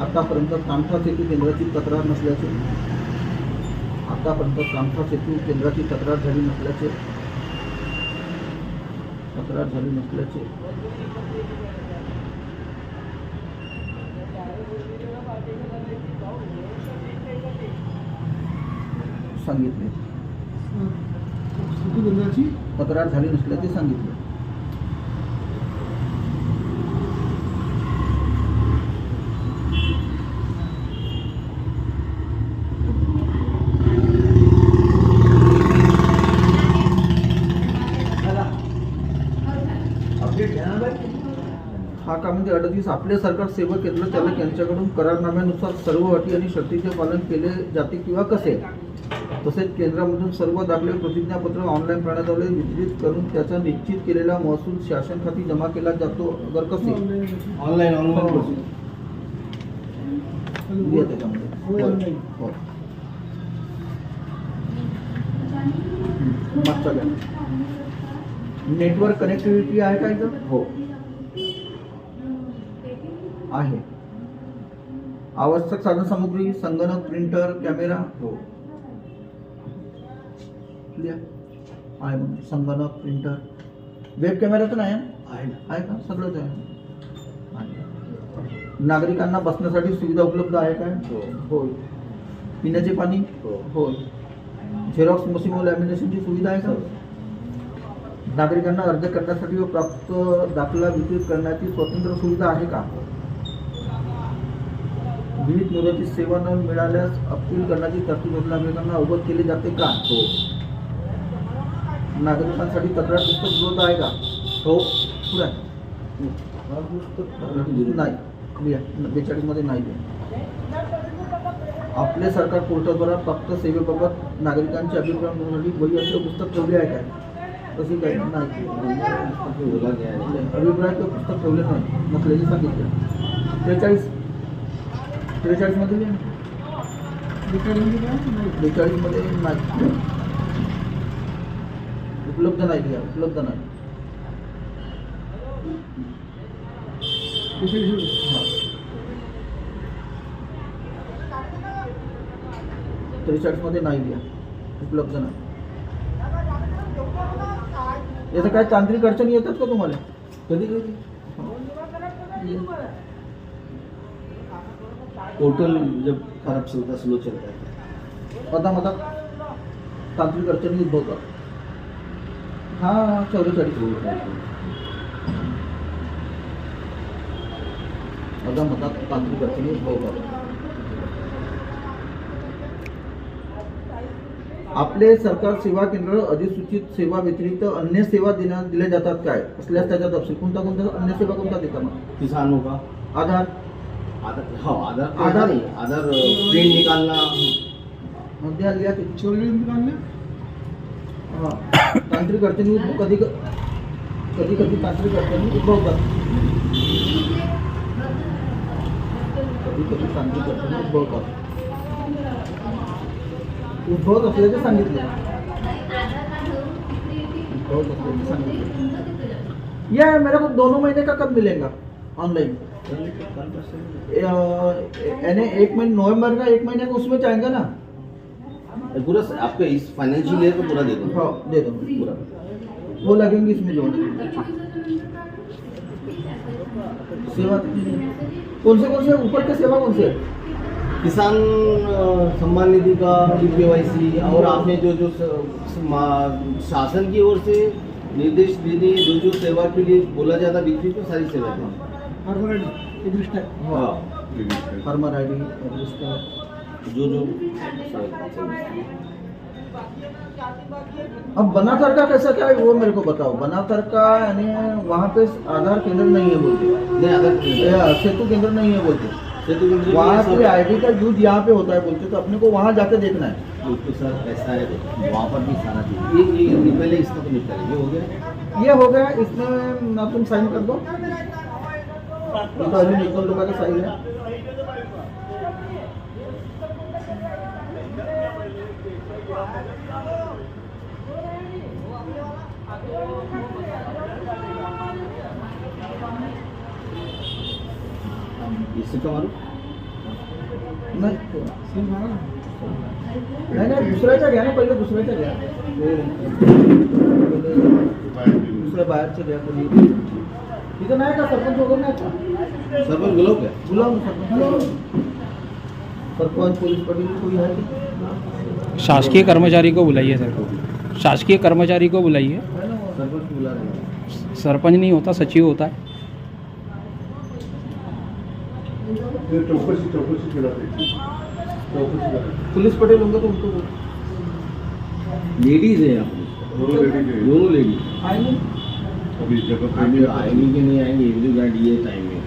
Speaker 4: आतापर्यंत कामठा सेतू केंद्राची तक्रार नसल्याचे सांगितले.
Speaker 5: सेतू केंद्राची
Speaker 4: तक्रार झाली नसल्याचे सांगितले. हा का म्हणजे 38 आपले सरकार सेवा केंद्र चालक यांच्याकडून करारनाम्यानुसार सर्व अटी आणि शर्तीचे पालन केले जाते किंवा कसे? तसेच केंद्रामधून सर्व दाखले प्रतिज्ञापत्र ऑनलाईन प्रणालीद्वारे वितरित करून त्याचा निश्चित केलेला महसूल शासन खाती जमा केला जातो अगर कसे?
Speaker 3: ऑनलाईन
Speaker 4: त्याच्यामध्ये हो. मागचा घ्या. नेटवर्क कनेक्टिव्हिटी आहे का इथं?
Speaker 3: हो.
Speaker 4: आहे. आवश्यक साधन सामुग्री संगणक प्रिंटर कॅमेरा
Speaker 3: हो.
Speaker 4: क्लियर आहे. मग संगणक प्रिंटर वेब कॅमेरा तर नाही आहे का? सगळंच आहे. नागरिकांना बसण्यासाठी सुविधा उपलब्ध आहे काय? होय. पिण्याचे पाणी होय. झेरॉक्स मशीन व लॅमिनेशनची सुविधा आहे का? नागरिकांना अर्ज करण्यासाठी व प्राप्त दाखला वितरित करण्याची स्वतंत्र सुविधा आहे का? विविध मुदतीत सेवा न मिळाल्यास अपील करण्याची तरतूद नागरिकांना अवगत केली जाते का?
Speaker 3: हो.
Speaker 4: नागरिकांसाठी तक्रार पुस्तक उपलब्ध आहे का?
Speaker 3: हो.
Speaker 4: पुढे नाही. 42 मध्ये नाही. आपले सरकार पोर्टलद्वारा प्राप्त सेवेबाबत नागरिकांचे अभिप्राय नोंदवण्यासाठी वही असे पुस्तक ठेवले आहे काय? तसे काही नाही. अभिप्राय किंवा पुस्तक ठेवले नाही नसल्याचे सांगितले. 43 मध्ये नाही. उपलब्ध नाही. उपलब्ध नाही. 43 मध्ये नाही द्या. उपलब्ध नाही. याचं काय तांत्रिक अडचणी येतात का तुम्हाला?
Speaker 3: कधी पोर्टल जब खराब चलता स्लो चलता है
Speaker 4: मधा तांत्रिक अडचणी उद्भवतात. हा 44 मधा तांत्रिक अडचणी उद्भवतात. आपले सरकार सेवा केंद्र अधिसूचित सेवा व्यतिरिक्त अन्य सेवा दिल्या जातात काय असल्यास त्याचा तपशील कोणता अन्य सेवा कोणता देतात मग?
Speaker 3: किसानों का
Speaker 4: आधार
Speaker 3: आधार नहीं, आधार प्रिंट निकालना,
Speaker 4: द्या लिया ते
Speaker 5: चोरी निकालने
Speaker 4: हां तांत्रिक अडचणी कधी तांत्रिक अडचणी उद्भवतात कधी तांत्रिक अडचणी उद्भवत असल्याचे सांगितले ये मेरे को 2 महीने का कब मिलेगा ऑनलाइन यानी 1 महीने नवंबर का 1 महीने का उसमें चाहेंगे ना
Speaker 3: पूरा आपका इस फाइनेंशियल ईयर को पूरा दे दो।
Speaker 4: हाँ दे दो पूरा वो लगेंगे इसमें जोड़ने सेवा कौन से ऊपर के सेवा कौन से
Speaker 3: किसान सम्मान निधि का KYC और आपने जो शासन की ओर से निर्देश दिए जो सेवा के लिए बोला जाता बिक्री तो सारी सेवा है। हाँ
Speaker 4: फार्मर ID
Speaker 3: जो
Speaker 4: अब बनातर का कैसा क्या है वो मेरे को बताओ। बनातर का यानी वहाँ पे आधार केंद्र नहीं है बोलते,
Speaker 3: नहीं अगर
Speaker 4: सेतु केंद्र नहीं है बोलते,
Speaker 3: सेतु केंद्र
Speaker 4: वहाँ पे ID का यूज यहाँ पे होता है बोलते, तो अपने को वहाँ जाके देखना है।
Speaker 3: तो सर ऐसा है वहाँ पर भी सारा चीज ये पहले इसका तो निपटा ये हो गया,
Speaker 4: ये हो गया। इसमें ना तुम साइन कर दो, ये तो अभी निकल लोगों का साइन है।
Speaker 3: इससे तो मारो
Speaker 4: नहीं दुसऱ्याचा घ्या ना, पहिले दुसऱ्याचा घ्या, दुसऱ्या बाहेरचं घ्या कधी तिथं नाही का सरपंच वगैरे नाही का?
Speaker 3: सरपंच बोलो क्या
Speaker 4: बोलाव ना सरपंच पोलीस पाटील कोई है कि?
Speaker 2: शासकीय कर्मचारी को बुलाइए सर, शासकीय कर्मचारी को बुलाइए।
Speaker 3: सरपंच बुला रहे हैं।
Speaker 2: सरपंच नहीं होता, सचिव होता है।
Speaker 4: पुलिस पटेल होंगे तो उनको
Speaker 3: लेडीज है यहाँ पर, दोनों लेडीज
Speaker 4: आएंगे
Speaker 3: आएंगी कि नहीं आएंगी एवरी गार्ड ये टाइम में।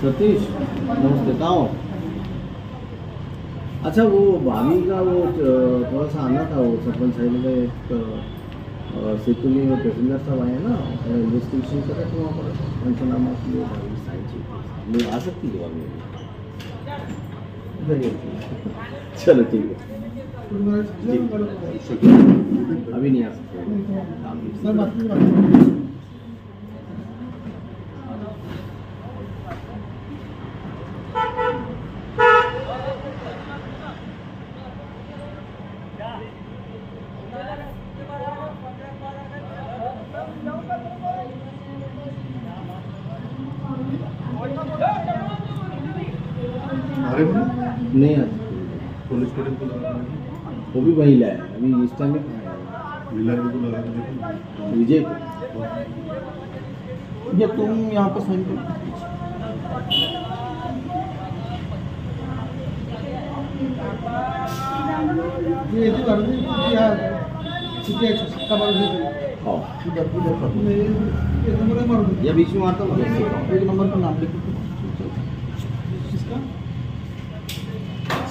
Speaker 3: सतीश नमस्ते, कहाँ हो? अच्छा वो भाभी का वो थोड़ा सा आना था, वो सरपंच साहब में सेतु में पैसेंजर सब आए ना, इन्वेस्टिगेशन कर रहे थे वहाँ पर पंचनामा के लिए भाभी साइन चाहिए, मैं आ सकती है भाभी? चलो ठीक है, अभी नहीं आ सकते। नहीं आ सकते।
Speaker 8: पुलिस पटेल को लगा
Speaker 3: वो भी वही लाया अभी इस टाइम में कहाँ
Speaker 8: मिलर को लगा
Speaker 3: है? विजय को
Speaker 4: ये तुम यहाँ पर साइन करो।
Speaker 5: ये तो अर्जी या ठीक है सबका मार दे
Speaker 3: हाँ
Speaker 4: इधर इधर करो।
Speaker 5: ये नंबर मार दो
Speaker 3: या बीच में मारता हूँ
Speaker 4: एक नंबर पर नाम लिख दो।
Speaker 5: इसका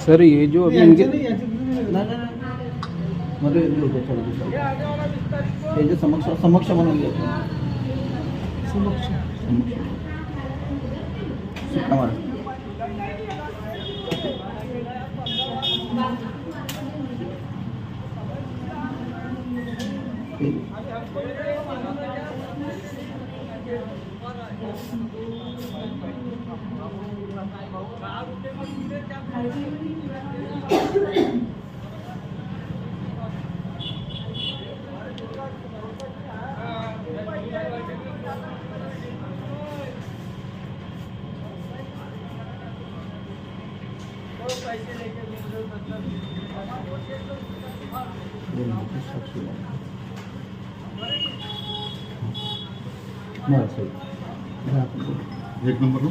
Speaker 2: सर ये जो अभी
Speaker 5: नहीं
Speaker 2: इनके
Speaker 5: नहीं
Speaker 4: नाही मध्ये होते चला दुसरं हे जे समक्ष म्हणून घ्यायचं
Speaker 5: समक्ष
Speaker 4: शिक्का मारा.
Speaker 8: एक नंबर लो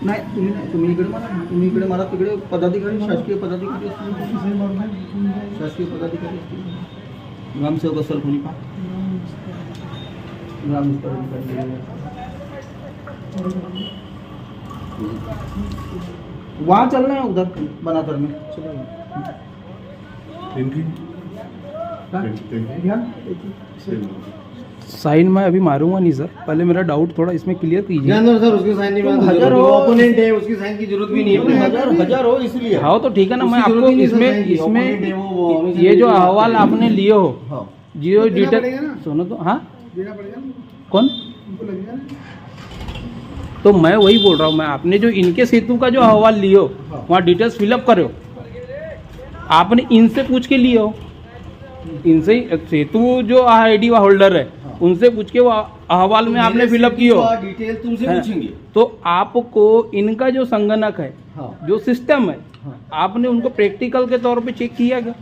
Speaker 4: नाही तुम्ही इकडे मारा तिकडे पदाधिकारी शासकीय पदाधिकारी असतील शासकीय पदाधिकारी असतील ग्रामसेवक असेल कोणी पहा ग्रामविस्तार अधिकारी वहाँ चलना है उधर बनातर में
Speaker 2: साइन मैं अभी मारूंगा नहीं सर, पहले मेरा डाउट थोड़ा इसमें क्लियर कीजिए।
Speaker 3: जानवर सर उसकी साइन नहीं मांगते,
Speaker 4: हजार हो
Speaker 3: ओपोनेंट है उसकी साइन की जरूरत भी नहीं है,
Speaker 4: हजार हो इसलिए
Speaker 2: हाँ तो ठीक है ना, मैं आपको इसमें ये जो अहवाल आपने लिए हो जियो डिटेल सुनो तो हाँ
Speaker 5: देना पड़ेगा ना,
Speaker 2: कौन
Speaker 5: उनको लगेगा ना।
Speaker 2: तो मैं वही बोल रहा हूँ, मैं आपने जो इनके सेतु का जो अहवाल लियो वहाँ डिटेल्स फिलअप करो, आपने इनसे पूछ के लिए हो, इनसे सेतु जो आईडी होल्डर है उनसे पूछ के वो अहवाल में आपने फिलअप किया हो
Speaker 3: डिटेल तुमसे पूछेंगे,
Speaker 2: तो आपको इनका जो संगणक है जो सिस्टम है आपने उनको प्रैक्टिकल के तौर पे चेक किया क्या?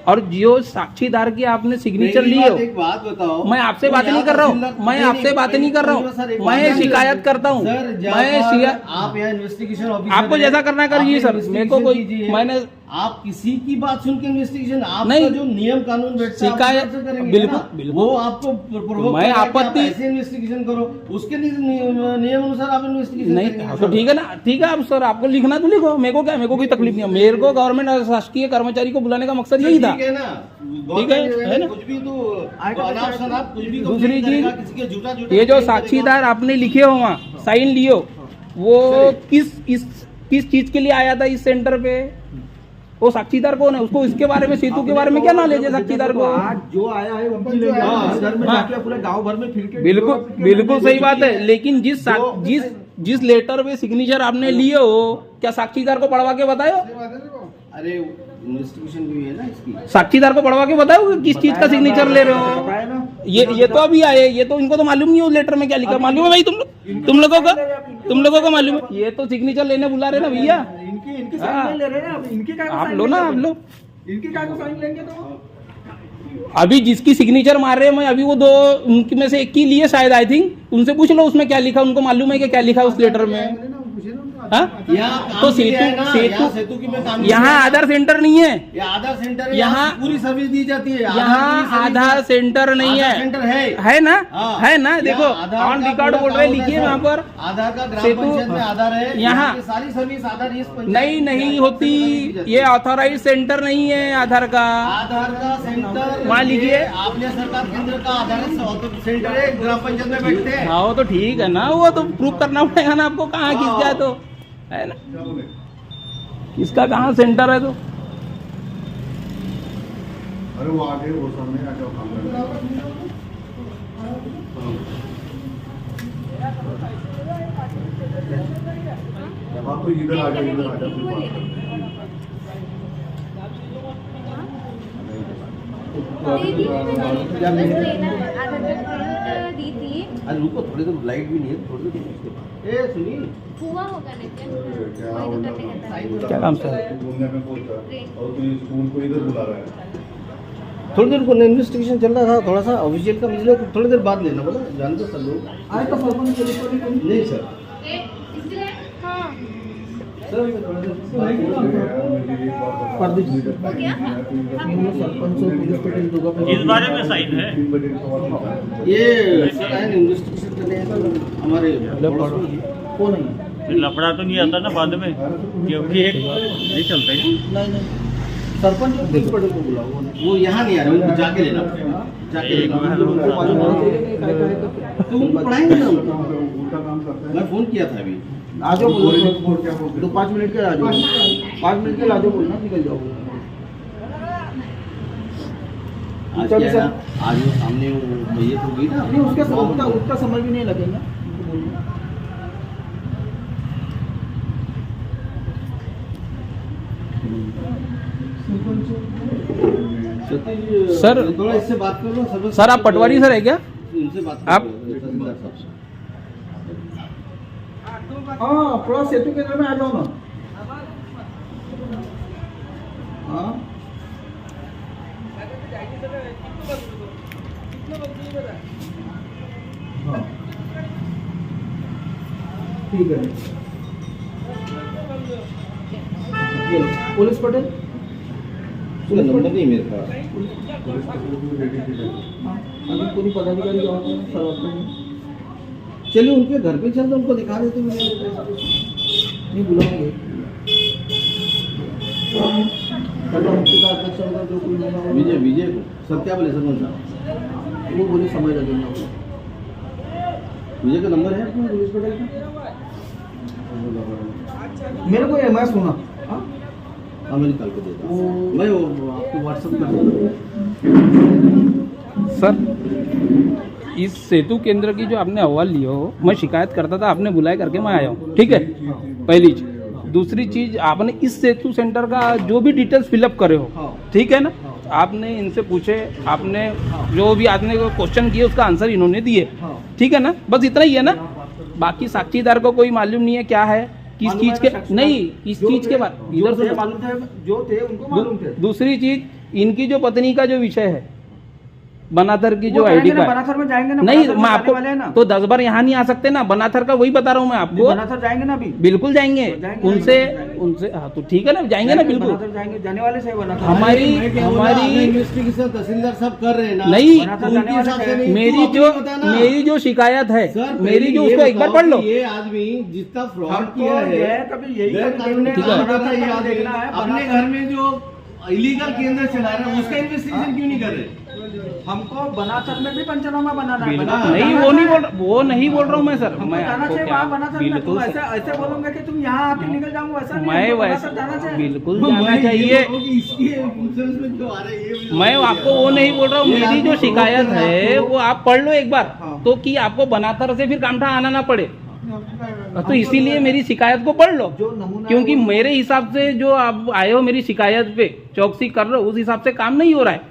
Speaker 2: और जो साक्षीदार की आपने सिग्नेचर ली हो,
Speaker 3: एक बात बताओ,
Speaker 2: मैं आपसे बात नहीं कर रहा हूँ, मैं आपसे बात नहीं कर रहा हूँ, मैं शिकायत करता हूँ,
Speaker 3: आप यहाँ इन्वेस्टिगेशन ऑफिसर
Speaker 2: आपको जैसा करना करिए सर, मेरे को कोई मैंने
Speaker 3: आप किसी की बात सुन के इन्वेस्टिगेशन आपका
Speaker 2: नहीं,
Speaker 3: जो नियम कानून बैठता है
Speaker 2: शिकायत
Speaker 3: बिल्कुल
Speaker 2: बिल्कुल
Speaker 3: वो आपको
Speaker 2: मैं आपत्ति
Speaker 3: ऐसे इन्वेस्टिगेशन करो, उसके नियम अनुसार आप इन्वेस्टिगेशन
Speaker 2: नहीं तो ठीक है ना, ठीक है आप सर आपको लिखना तो लिखो, मेरे को क्या, मेरे को कोई तकलीफ नहीं है, मेरे को गवर्नमेंट और शासकीय कर्मचारी को बुलाने का मकसद यही था,
Speaker 3: ठीक है ना,
Speaker 2: ठीक है ना।
Speaker 3: कुछ भी तो अनाप शनाप कुछ भी
Speaker 2: दूसरी
Speaker 3: complaint
Speaker 2: चीज,
Speaker 3: करेगा, किसी के झूठा
Speaker 2: ये जो साक्षीदार आपने लिखे हो वहाँ साइन लियो, वो किस चीज के लिए आया था इस सेंटर पे, वो साक्षीदार कौन है, उसको इसके बारे में सेतु के बारे में क्या नॉलेज है साक्षीदार को?
Speaker 4: आज जो आया है उनकी लेंगे घर में जाके पूरे गांव भर में फिर के
Speaker 2: बिल्कुल सही बात है, लेकिन जिस लेटर में सिग्नेचर आपने लिए हो क्या साक्षीदार को पढ़वा के बतायो?
Speaker 3: अरे इन्वेस्टिगेशन भी है ना इसकी,
Speaker 2: साक्षीदार को पढ़वा के बताओ कि किस चीज का सिग्नेचर ले रहे हो? ये तो अभी आए, ये तो इनको तो मालूम नहीं हो लेटर में क्या लिखा, मालूम है भाई तुम लोगों को मालूम है, ये तो सिग्नेचर लेने बुला रहे ना भैया,
Speaker 4: इनकी साइन ले रहे हैं अब, इनकी का
Speaker 2: आप लो ना, आप लो
Speaker 4: इनकी का साइन लेंगे तो
Speaker 2: अभी जिसकी सिग्नेचर मार रहे हैं, मैं अभी वो दो उनकी में से एक की लिए शायद, आई थिंक उनसे पूछ लो उसमें क्या लिखा, उनको मालूम है कि क्या लिखा उस लेटर में। हाँ? तो सेतु यहाँ आधार सेंटर नहीं है,
Speaker 3: आधार सेंटर
Speaker 2: यहाँ
Speaker 3: पूरी सर्विस दी जाती है,
Speaker 2: यहाँ आधार सेंटर नहीं है,
Speaker 3: सेंटर
Speaker 2: है ना,
Speaker 3: हाँ।
Speaker 2: है ना, देखो ऑन रिकॉर्ड बोल रहे, लिखिए वहाँ पर
Speaker 3: आधार का ग्राम
Speaker 2: सेतु
Speaker 3: पंचायत में आधार है,
Speaker 2: यहाँ
Speaker 3: की सारी सर्विस आधार इस पंचायत
Speaker 2: नहीं होती, ये ऑथोराइज सेंटर नहीं है आधार का
Speaker 3: सेंटर
Speaker 2: वहाँ लिखिए,
Speaker 3: आपने सरकार केंद्र का आधार सेंटर है, ग्राम पंचायत में बैठते हैं।
Speaker 2: हाँ वो तो ठीक है ना, वो तो प्रूफ करना पड़ेगा ना आपको, कहाँ किसका है तो है ना, किसका कहाँ सेंटर है तो।
Speaker 8: अरे वो आगे वो सामने आ जाओ काम करने। आप तो इधर आ जाओ, इधर आ जाओ।
Speaker 3: अरे रुको थोड़ी देर, लाइट भी नहीं है, थोड़ी देर ए सुनील
Speaker 6: हुआ होगा लेकिन
Speaker 2: क्या काम सर?
Speaker 8: घूमने में बोलता है और तू स्कूल को इधर बुला रहा है।
Speaker 3: थोड़ी देर को इन्वेस्टिगेशन चल रहा था, थोड़ा सा ऑफिशियल का मिले, थोड़ी देर बाद लेना बोला, जानते सब लोग
Speaker 4: आज तो सरपंच के रिपोर्ट
Speaker 3: नहीं सर,
Speaker 7: इस बारे में साइन है,
Speaker 3: ये सर आए इन्वेस्टिगेशन करने हमारे
Speaker 4: को नहीं
Speaker 7: फिर लफड़ा तो नहीं आता ना बाद में, क्योंकि एक नहीं चलता है।
Speaker 4: नहीं सरपंच और पुलिस पटेल को बुलाओ,
Speaker 3: वो यहाँ नहीं आ रहे, उनको जाके लेना पड़ेगा, जाके लेना। तो उनको पढ़ाएंगे ना,
Speaker 8: उल्टा काम करता है।
Speaker 3: मैं फोन किया था अभी,
Speaker 4: आ जाओ
Speaker 8: क्या बोलते
Speaker 4: दो 5 मिनट के आ जाओ, 5 मिनट के आ जाओ, बोलना निकल जाओ।
Speaker 3: आज क्या है ना, आज वो सामने वो भैया तो गई ना,
Speaker 4: नहीं उसका समय भी नहीं लगेगा।
Speaker 2: सर
Speaker 3: थोड़ा इससे बात कर लो
Speaker 2: सर, आप पटवारी सर है क्या?
Speaker 3: इनसे बात
Speaker 2: आप
Speaker 3: तहसीलदार साहब से।
Speaker 4: हाँ थोड़ा सेतु केंद्र में आ जाओ ना। हाँ ठीक है। पुलिस पटेल
Speaker 3: उसका नंबर नहीं मेरे पास।
Speaker 4: अभी पूरी पदाधिकारी जवाब है सर।
Speaker 3: चलिए उनके घर पे चलते उनको दिखा देते
Speaker 4: नहीं बुलाओगे मुक्ति का अध्यक्ष होगा जो कोई लेना होगा।
Speaker 3: विजय विजय को सर क्या बोले सरपंच साहब?
Speaker 4: वो बोले समय लगेगा।
Speaker 3: विजय का नंबर है अपना पुलिस पटेल का?
Speaker 4: मेरे को मैं सुना
Speaker 3: हाँ मैं निकाल के देता हूँ। मैं वो आपको व्हाट्सएप कर दूँगा।
Speaker 2: सर इस सेतु केंद्र की जो आपने अहवाल लिया हो, मैं शिकायत करता था, आपने बुलाए करके मैं आया हूँ, ठीक है, पहली चीज। दूसरी चीज, आपने इस सेतु सेंटर का जो भी डिटेल्स फिलअप करे हो, ठीक है ना, आपने इनसे पूछे, आपने जो भी आपने क्वेश्चन किए उसका आंसर इन्होंने दिए, ठीक है ना, बस इतना ही है ना। बाकी साक्षीदार को कोई मालूम नहीं है क्या है, किस चीज के, नहीं किस चीज के बारे, इधर से
Speaker 4: मालूम थे, जो थे उनको मालूम थे।
Speaker 2: दूसरी चीज, इनकी जो पत्नी का जो विषय है, बनाथर की जो आईडी कार्ड,
Speaker 4: बनाथर में जाएंगे ना,
Speaker 2: नहीं मैं आपको तो 10 बार यहाँ नहीं आ सकते ना, बनाथर का वही बता रहा हूँ मैं आपको।
Speaker 4: बनाथर जाएंगे ना अभी,
Speaker 2: बिल्कुल जाएंगे उनसे हाँ तो ठीक है ना, जाएंगे ना बिल्कुल।
Speaker 4: बनाथर जाएंगे, जाने वाले से बनाथर।
Speaker 2: हमारी
Speaker 3: इन्वेस्टिगेशन तहसीलदार सब कर रहे हैं ना।
Speaker 2: नहीं,
Speaker 3: उनके हिसाब से नहीं,
Speaker 2: मेरी जो शिकायत है, मेरी जो, उसको एक बार पढ़ लो।
Speaker 3: ये आदमी जितना फ्रॉड किया है,
Speaker 4: कभी यही
Speaker 3: अपने घर में जो इलीगल केंद्र चला रहे हैं उसका इन्वेस्टिगेशन क्यों नहीं कर रहे?
Speaker 4: हमको बनाथर में भी पंचनामा बनाना है।
Speaker 2: नहीं वो नहीं बोल रहा हूँ मैं सर, मैं
Speaker 4: बिल्कुल ऐसे बोलूंगा कि तुम यहाँ आके निकल जाऊंगा, वैसा
Speaker 2: मैं वैसा बिल्कुल जाना चाहिए। मैं आपको वो नहीं बोल रहा हूँ, मेरी जो शिकायत है वो आप पढ़ लो एक बार, तो कि आपको बनाथर से फिर कामठा आना ना पड़े, तो इसीलिए मेरी शिकायत को पढ़ लो। क्योंकि मेरे हिसाब से जो आप आए हो मेरी शिकायत पे चौकसी कर रहे हो, उस हिसाब से काम नहीं हो रहा है।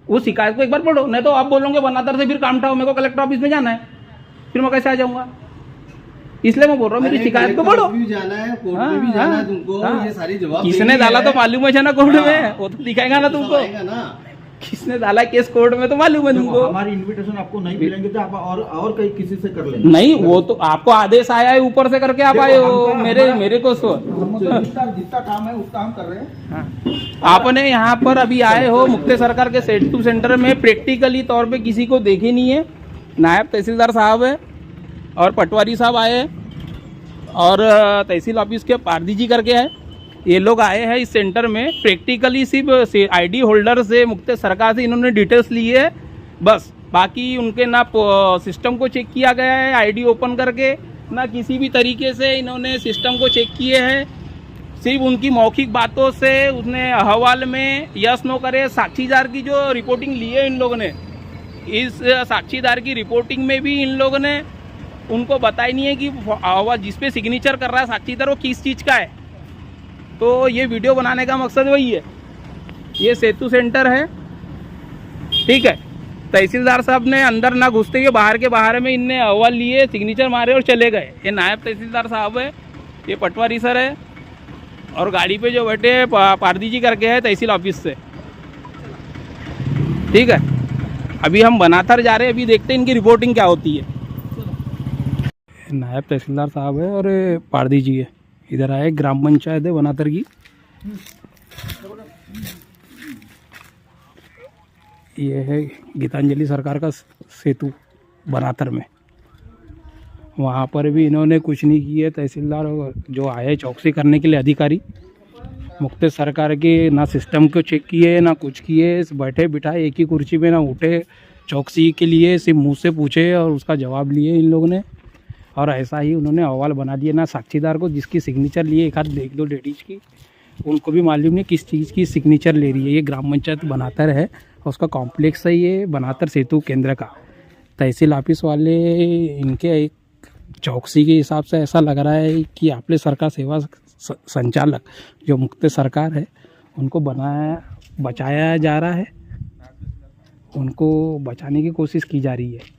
Speaker 2: उस शिकायत को एक बार पढ़ो, नहीं तो आप बोलोगे बनातर से फिर काम उठाओ, मेरे को कलेक्टर ऑफिस में जाना है, फिर मैं कैसे आ जाऊंगा? इसलिए मैं बोल रहा हूँ मेरी शिकायत को पढ़ो।
Speaker 3: जाना है, कोर्ट में भी जाना है तुमको, ये सारी जवाब
Speaker 2: किसने डाला तो मालूम है ना कोर्ट में, वो तो दिखाएगा ना तुमको, किसने डाला केस कोर्ट में तो मालूम है तुमको।
Speaker 4: हमारी इन्विटेशन आपको नहीं मिलेंगे तो आप और कहीं किसी से कर लेंगे।
Speaker 2: नहीं वो तो आपको आदेश आया है ऊपर से करके आप आए हो, मेरे को
Speaker 4: जितना काम है उतना हम कर रहे हैं।
Speaker 2: आपने यहाँ पर अभी आए हो मुक्ति सरकार के सेतु सेंटर में, प्रैक्टिकली तौर पे किसी को देखे नहीं है। नायब तहसीलदार साहब है और पटवारी साहब आए और तहसील ऑफिस के पारदी जी करके है, ये लोग आए हैं इस सेंटर में। प्रैक्टिकली सिर्फ आईडी होल्डर से मुक्ति सरकार से इन्होंने डिटेल्स ली है बस, बाकी उनके ना सिस्टम को चेक किया गया है आईडी ओपन करके, ना किसी भी तरीके से इन्होंने सिस्टम को चेक किए हैं। सिर्फ उनकी मौखिक बातों से उसने अहवाल में यस नो करे। साक्षीदार की जो रिपोर्टिंग ली है इन लोगों ने, इस साक्षीदार की रिपोर्टिंग में भी इन लोगों ने उनको बताया नहीं है कि अहवाल जिसपे सिग्नेचर कर रहा है साक्षीदार वो किस चीज़ का है। तो ये वीडियो बनाने का मकसद वही है। ये सेतु सेंटर है, ठीक है। तहसीलदार साहब ने अंदर ना घुसते हुए बाहर के बाहर में इनने अहवाल लिए, सिग्नेचर मारे और चले गए। ये नायब तहसीलदार साहब है, ये पटवारी सर है और गाड़ी पे जो बैठे पारदी जी करके है तहसील ऑफिस से, ठीक है। अभी हम बनाथर जा रहे हैं, अभी देखते हैं इनकी रिपोर्टिंग क्या होती है। नायब तहसीलदार साहब है और पारदी जी है, इधर आए। ग्राम पंचायत है बनातर की, ये है गीतांजलि सरकार का सेतु बनातर में। वहाँ पर भी इन्होंने कुछ नहीं किए। तहसीलदार जो आए चौकसी करने के लिए अधिकारी, मुक्ति सरकार के ना सिस्टम को चेक किए ना कुछ किए, बैठे बिठाए एक ही कुर्सी पे, ना उठे चौकसी के लिए, सिर्फ मुँह से पूछे और उसका जवाब लिए इन लोगों ने। और ऐसा ही उन्होंने अहवाल बना दिया। ना साक्षीदार को जिसकी सिग्नेचर लिए एक दो लेडीज की, उनको भी मालूम नहीं किस चीज़ की सिग्नेचर ले रही है। ये ग्राम पंचायत बनातर है, उसका कॉम्प्लेक्स है ये बनातर सेतु केंद्र का। तहसील ऑफिस वाले इनके एक चौकसी के हिसाब से ऐसा लग रहा है कि आपले सरकार सेवा संचालक जो मुक्ति सरकार है उनको बचाया जा रहा है, उनको बचाने की कोशिश की जा रही है।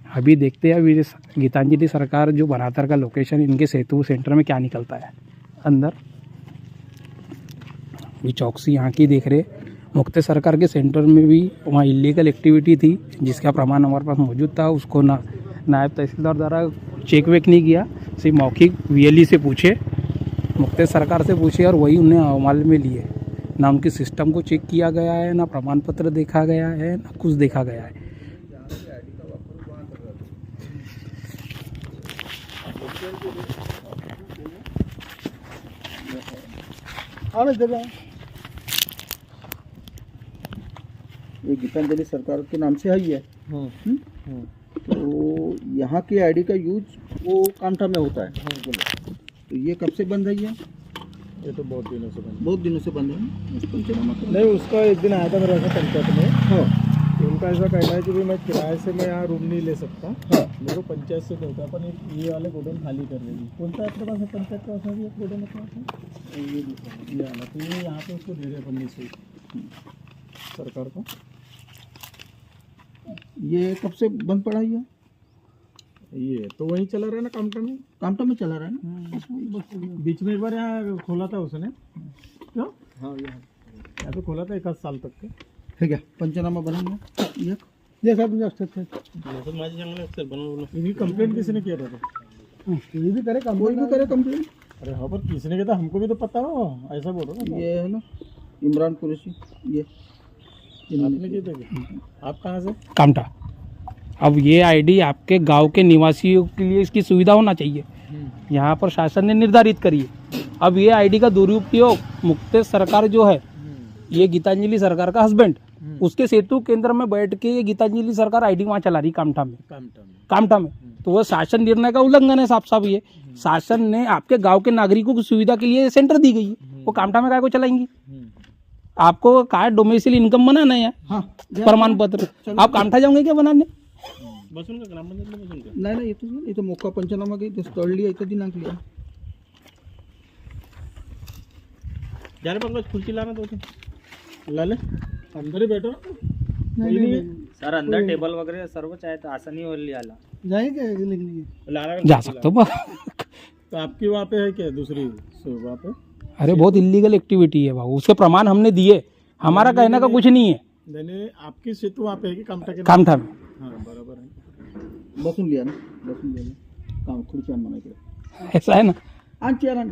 Speaker 2: अभी देखते हैं अभी गीतांजलि सरकार जो बनातर का लोकेशन, इनके सेतु सेंटर में क्या निकलता है अंदर। ये चौकसी यहाँ की देख रहे, मुक्ति सरकार के सेंटर में भी वहाँ इलीगल एक्टिविटी थी जिसका प्रमाण हमारे पास मौजूद था। उसको नायब तहसीलदार द्वारा चेक वेक नहीं किया, सिर्फ मौखिक वीएलई से पूछे मुख्तेर सरकार से पूछे और वही उन्हें अमल में लिए। ना उनके सिस्टम को चेक किया गया है, ना प्रमाण पत्र देखा गया है, ना कुछ देखा गया है।
Speaker 4: ये गीतांजलि सरकार के नाम से ही है। तो यहाँ की आईडी का यूज वो कामठा में होता है। तो ये कब से बंद है ये तो बहुत दिनों से बंद है।
Speaker 5: नहीं, उसका एक दिन आया था मेरे ऐसा पंचायत में। हाँ, तो उनका ऐसा कहना है कि भाई मैं किराए से मैं यहाँ रूम नहीं ले सकता। हाँ, मेरे को पंचायत से होता है, पर ये वाले गोडाउन खाली कर देगी। कौन सा आपके पास है पंचायत का ऐसा भी एक गोडाउन अपने पास है? ये आना तो ये यहाँ पे उसको दे रहे अपन से सरकार को।
Speaker 4: ये कब से बंद पड़ा है
Speaker 5: ये तो वहीं चला रहा है ना, कामटा में चला रहा है ना। बीच में एक बार यहाँ खोला था उसने, क्यों? हाँ, यहाँ तो खोला था 1 साल तक के।
Speaker 4: है क्या पंचनामा बनाएंगे
Speaker 5: ये सब इनकी कंप्लेंट किसी ने किया था? ये भी करे कंप्लेंट। अरे हाँ, पर किसी ने किया था, हमको भी तो पता हो, ऐसा बोलो ना।
Speaker 4: ये है ना इमरान कुरैशी, ये
Speaker 5: आपने किया था क्या? आप कहाँ से?
Speaker 2: कामठा। अब ये आईडी आपके गांव के निवासियों के लिए इसकी सुविधा होना चाहिए, यहाँ पर शासन ने निर्धारित करी है। अब ये आईडी का दुरुपयोग मुख्तेर सरकार जो है, ये गीतांजलि सरकार का हस्बैंड, उसके सेतु केंद्र में बैठ के ये गीतांजलि सरकार आईडी वहाँ चला रही कामठा में। तो वो शासन निर्णय का उल्लंघन है साफ। ये शासन ने आपके गांव के नागरिकों की सुविधा के लिए सेंटर दी गई है, वो कामठा में काय को चलाएंगी? आपको कार्ड डोमेसिल इनकम बनाना है। हाँ, प्रमाण पत्र। आप कामठा जाओगे क्या बनाने?
Speaker 4: नाही ये तो मोका पंचनामा गई स्थळ लिया इथं दिनांक लिया।
Speaker 5: जा रे पंकज, कुर्सी लाना तो ला ले, अंदर ही बैठो। नहीं
Speaker 7: सर, अंदर टेबल वगैरह सर्व चाहे तो आसानी हो लियाला
Speaker 5: जाएंगे
Speaker 2: जा सकते हो।
Speaker 5: तो आपकी वहाँ पे है क्या दूसरी वहाँ पे?
Speaker 2: अरे बहुत इलीगल एक्टिविटी है भाऊ, उसके प्रमाण हमने दिए। हमारा कहने का कुछ नहीं है।
Speaker 5: नहीं, आपकी सेतु वहाँ पे है कि कामठा के?
Speaker 2: कामठा में।
Speaker 5: हाँ, बराबर है।
Speaker 4: बसून लिया ना काम खुर्ची आण म्हणा इकडे।
Speaker 2: ऐसा है ना।
Speaker 4: आण चेअर आण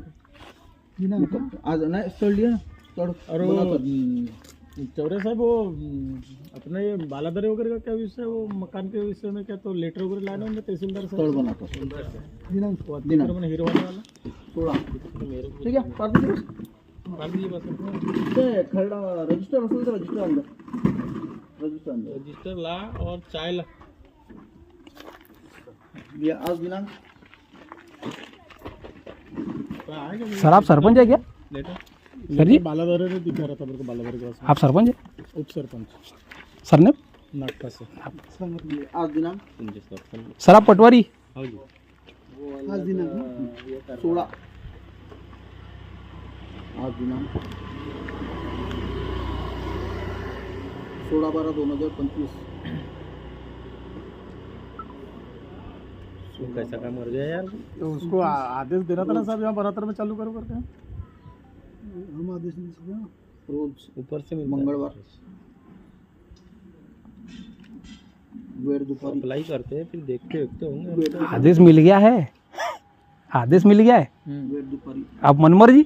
Speaker 4: आज नाही स्थळ लिया ना स्थळ।
Speaker 5: और वो चौरे साहब, वो अपने ये बालादरे वगैरह का क्या विषय है? वो मकान के विषय में क्या तो लेटर वगैरह लाना होंगे तहसीलदार
Speaker 4: स्थळ
Speaker 5: से?
Speaker 4: बनाता
Speaker 5: दिनांक हीरो वाला
Speaker 4: 16 ठीक आहे पार्टी दिवस ते खरडा रजिस्टर असेल तर रजिस्टर अंदर
Speaker 5: रजिस्टर ला और चाय ला।
Speaker 4: ये आज दिनांक
Speaker 2: सर आप सरपंच है क्या? सर जी,
Speaker 5: बालादरे ने दिखा रहा था मेरे को, बालादरे के पास
Speaker 2: आप सरपंच है?
Speaker 5: उप सरपंच
Speaker 2: सर ने
Speaker 5: नागपा से।
Speaker 4: आज दिनांक
Speaker 2: सर आप पटवारी?
Speaker 5: हाँ जी,
Speaker 4: आज दिनांक 16 आज दिनांक 16/12/2025।
Speaker 7: कैसा काम कर गया यार?
Speaker 5: तो उसको आदेश देना था ना साहब, यहाँ बरातर में चालू करो करके।
Speaker 4: हम आदेश नहीं सकते ना, रोज
Speaker 7: ऊपर से
Speaker 4: मंगलवार वेर दुपारी
Speaker 7: अप्लाई करते हैं, फिर देखते होंगे।
Speaker 2: आदेश मिल गया है, आदेश मिल गया है।
Speaker 4: वेर दुपारी
Speaker 2: आप मनमर्जी।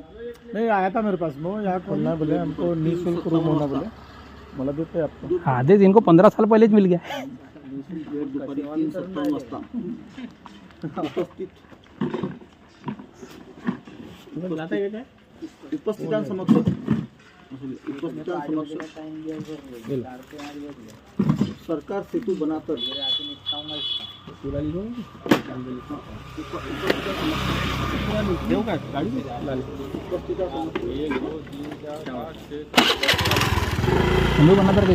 Speaker 5: नहीं, आया था मेरे पास वो, यहाँ खोलना है बोले, हमको निःशुल्क रूम होना बोले, मला देते आपको।
Speaker 2: आदेश इनको 15 साल पहले मिल गया।
Speaker 4: वेर दुपारी 3:57 वाजता उपस्थितांसमक्ष सरकार सेतू बनाकर
Speaker 2: हम लोग बना करके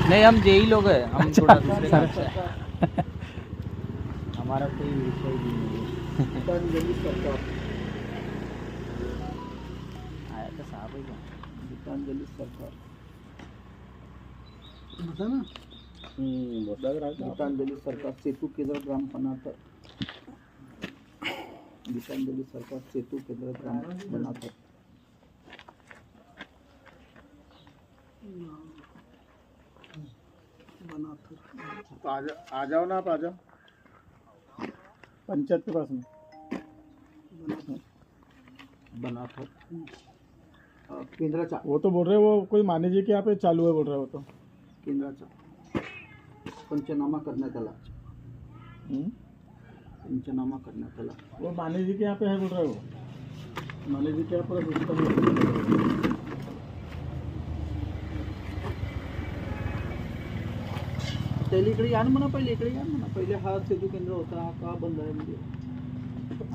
Speaker 7: नहीं, हम जेई लोग हैं, हम थोड़ा दूसरे काम से। हमारा कोई विषय भी नहीं है।
Speaker 4: गीतांजलि सरकार
Speaker 7: आया था साहब ही
Speaker 4: गीतांजलि सरकार गीतांजलि सरकार सेतु केंद्र ग्राम बनाकर गीतांजलि सरकार सेतु केंद्र ग्राम बनाकर
Speaker 5: तो आ जाओ ना, आप आ जाओ पंचायत के पास में।
Speaker 4: बनाथर केंद्राचा
Speaker 5: वो तो बोल रहे वो कोई माने जी के यहाँ पे चालू है बोल रहे हो तो
Speaker 4: केंद्राचा पंचनामा करण्यात आला पंचनामा करण्यात आला
Speaker 5: वो माने जी के यहाँ पे है बोल रहे हो माने जी के यहाँ पर सिस्टम
Speaker 4: त्याला इकडे या ना म्हणा पहिले इकडे या ना म्हणा पहिले हा सेतू केंद्र होता हा का बंद आहे म्हणजे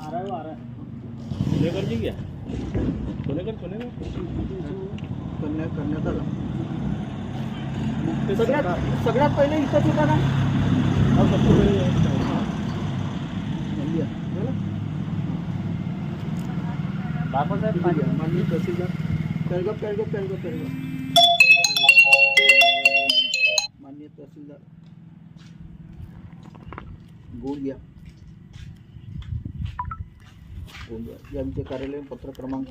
Speaker 5: आ रहा है सुनेकर जी क्या सुनेकर
Speaker 4: करण्यात आला सगळ्यात पहिले इथंच होता ना माननीय तहसीलदार पेळगाव माननीय तहसीलदार गोंदिया यांचे कार्यालयीन पत्र क्रमांक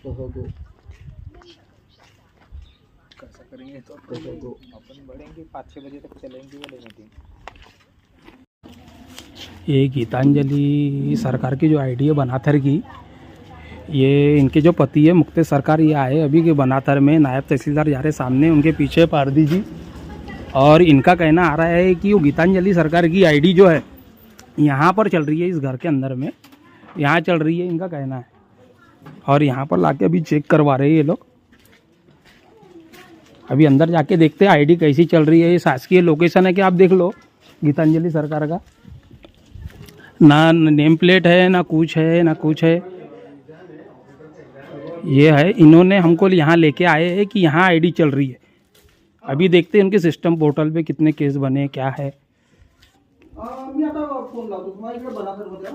Speaker 4: तहगो
Speaker 2: कैसा करेंगे तो
Speaker 4: तहगो
Speaker 2: अपन बढ़ेंगे 5-6 बजे तक चलेंगे वाले मीटिंग। ये गीतांजलि सरकार की जो आईडी है बनाथर की, ये इनके जो पति है मुक्तेश सरकार, ये आए अभी के बनाथर में, नायब तहसीलदार जा रहे सामने, उनके पीछे पारदी जी, और इनका कहना आ रहा है कि वो गीतांजलि सरकार की आईडी जो है यहाँ पर चल रही है, इस घर के अंदर में यहाँ चल रही है, इनका कहना है। और यहाँ पर लाके अभी चेक करवा रहे हैं ये लोग। अभी अंदर जाके देखते हैं आईडी कैसी चल रही है। ये शासकीय लोकेशन है कि आप देख लो, गीतांजलि सरकार का ना नेम प्लेट है ना कुछ है। ये है, इन्होंने हमको यहाँ लेके आए हैं कि यहाँ आईडी चल रही है। अभी देखते हैं उनके सिस्टम पोर्टल पे कितने केस बने, क्या है।
Speaker 4: मी आता फोन लावतो तुम्हाला इकडे बनाथरमध्ये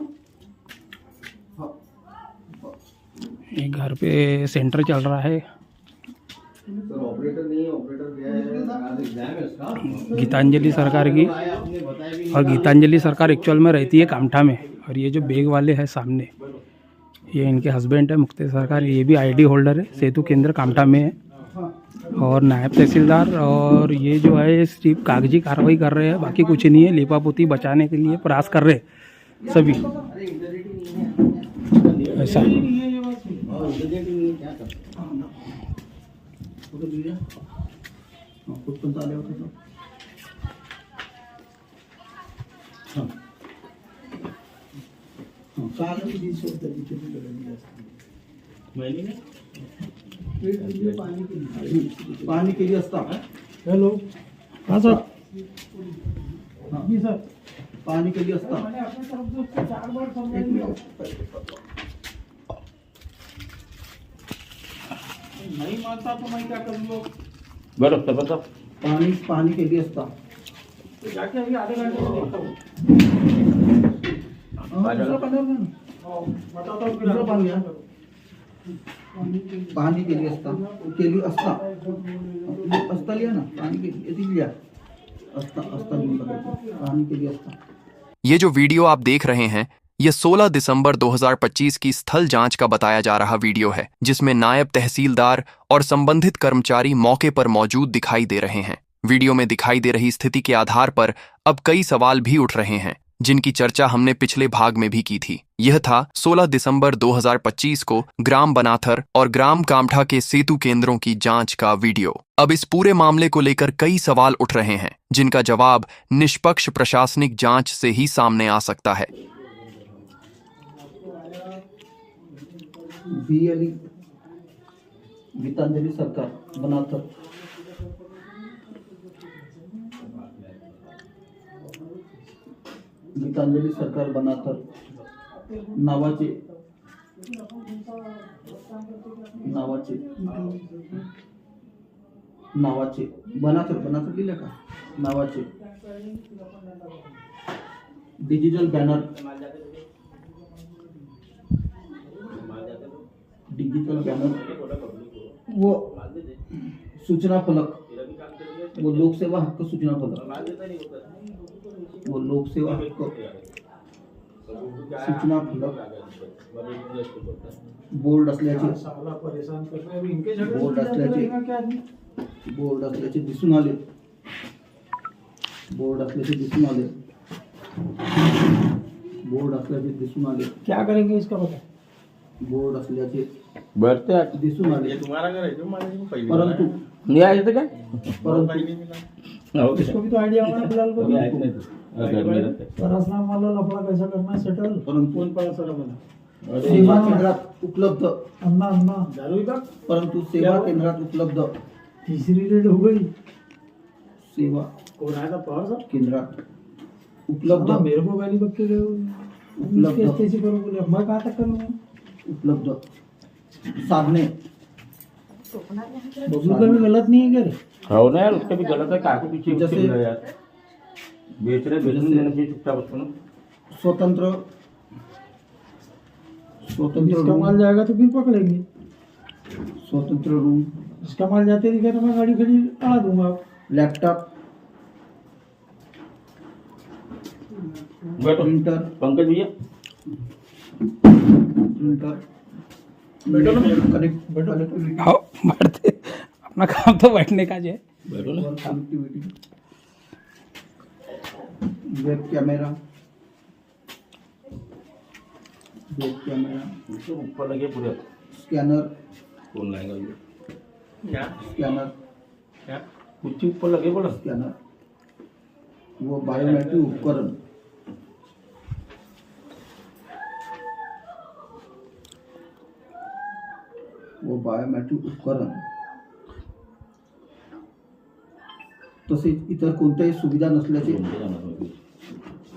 Speaker 1: ये घर पे सेंटर चल रहा है।
Speaker 3: सर ऑपरेटर नहीं है, ऑपरेटर गया है, आज एग्जाम है उसका।
Speaker 1: गीतांजलि सरकार की,
Speaker 3: आपने बताया भी नहीं।
Speaker 1: और गीतांजलि सरकार एक्चुअल में रहती है कामठा में। और ये जो बेग वाले हैं सामने, ये इनके हस्बैंड है मुक्तेश सरकार, ये भी आईडी होल्डर है, सेतु केंद्र कामठा में है। और नायब तहसीलदार और ये जो है सिर्फ कागजी कार्रवाई कर रहे हैं, बाकी कुछ नहीं है। लिपापोती बचाने के लिए प्रयास कर रहे हैं सभी, ऐसा
Speaker 4: पाणी केली असता
Speaker 5: हेलो हाँ सर जी सर
Speaker 4: पाणी केली असता एक मिनिट
Speaker 2: नहीं मानता तो मैं क्या करूँगा?
Speaker 7: बरोबर
Speaker 4: पाणी केली असता
Speaker 2: तो जाके अभी आधे घंटे में देखता हूँ। बताता हूँ फिर
Speaker 4: पाणी केली असता लिहा ना, पाणी केली लिहा असता लिहून टाकायचं, पाणी केली असता।
Speaker 1: ये जो वीडियो आप देख रहे हैं, ये 16 दिसंबर 2025 की स्थल जांच का बताया जा रहा वीडियो है, जिसमें नायब तहसीलदार और संबंधित कर्मचारी मौके पर मौजूद दिखाई दे रहे हैं। वीडियो में दिखाई दे रही स्थिति के आधार पर अब कई सवाल भी उठ रहे हैं, जिनकी चर्चा हमने पिछले भाग में भी की थी। यह था 16 दिसंबर 2025 को ग्राम बनाथर और ग्राम कामठा के सेतु केंद्रों की जांच का वीडियो। अब इस पूरे मामले को लेकर कई सवाल उठ रहे हैं, जिनका जवाब निष्पक्ष प्रशासनिक जांच से ही सामने आ सकता है।
Speaker 4: BLE गीतांजलि सरकार बनाथर गीतांजलि सरकार बनाथर नावाचे बनाथर लिहिलं का नावाचे डिजिटल बॅनर वो सूचना फलक वो लोकसेवा हक्क सूचना फलक वो लोकसेवा हक्क सूचना फलक बोर्ड असल्याचे दिसून आले। बोर्ड असल्याचे दिसून आले. बोर्ड असल्याचे दिसून आले.
Speaker 5: क्या करेंगे इसका बता.
Speaker 4: बोर्ड असल्याचे
Speaker 2: बैठते
Speaker 4: दिसून आले.
Speaker 7: ये तुम्हारा घर है जो मारे को पहली
Speaker 4: परंतु
Speaker 2: नहीं आए थे क्या
Speaker 4: परंतु
Speaker 5: इसको भी तो आइडिया होगा ना फिलहाल को.
Speaker 2: घर में रहते
Speaker 5: परसराम वाला लफड़ा कैसा करना है सेटल.
Speaker 4: परंतु
Speaker 5: परसराम वाला
Speaker 4: सेवा केंद्रात उपलब्ध.
Speaker 5: अन्ना अन्ना दारू का.
Speaker 4: परंतु सेवा केंद्रात उपलब्ध.
Speaker 5: तीसरी रेड हो गई.
Speaker 4: सेवा
Speaker 5: कौन आया था पवार साहब.
Speaker 4: केंद्रात उपलब्ध.
Speaker 5: मेरे को गाली बक्के गए.
Speaker 4: उपलब्ध.
Speaker 5: कैसे करो बोले मैं कहाँ तक करूँगा.
Speaker 4: उपलब्ध साधने.
Speaker 5: बबलू का भी गलत नहीं है क्या रे.
Speaker 2: हो ना यार, उसका भी गलत है. काकू पीछे
Speaker 4: जैसे-
Speaker 2: चल रहा है यार. बेच रहे बेचने देना चाहिए चुपचाप उसको ना.
Speaker 4: स्वतंत्र स्वतंत्र
Speaker 5: इसका माल
Speaker 4: रूम.
Speaker 5: जाएगा तो फिर पकड़ेंगे.
Speaker 4: स्वतंत्र रूम.
Speaker 5: इसका माल जाते दिखा तो मैं गाड़ी खड़ी अड़ा दूंगा.
Speaker 4: लैपटॉप.
Speaker 2: बैठो
Speaker 4: प्रिंटर.
Speaker 2: पंकज भैया.
Speaker 4: प्रिंटर.
Speaker 5: बैठो ना.
Speaker 4: कनेक्टिविटी.
Speaker 2: हाँ बैठते. अपना काम तो बैठने का है. बैठो ना.
Speaker 4: Connectivity. Web camera. Web camera.
Speaker 2: उसके ऊपर लगे पूरे.
Speaker 4: स्कैनर.
Speaker 2: कौन लाएगा ये.
Speaker 7: क्या
Speaker 4: स्कैनर.
Speaker 7: क्या
Speaker 2: कुछ ऊपर लगे बोला.
Speaker 4: स्कैनर. वो बायोमेट्रिक उपकरण. वो बायोमेट्रिक उपकरण. तसेच इतर कोणत्याही सुविधा नसल्याचे.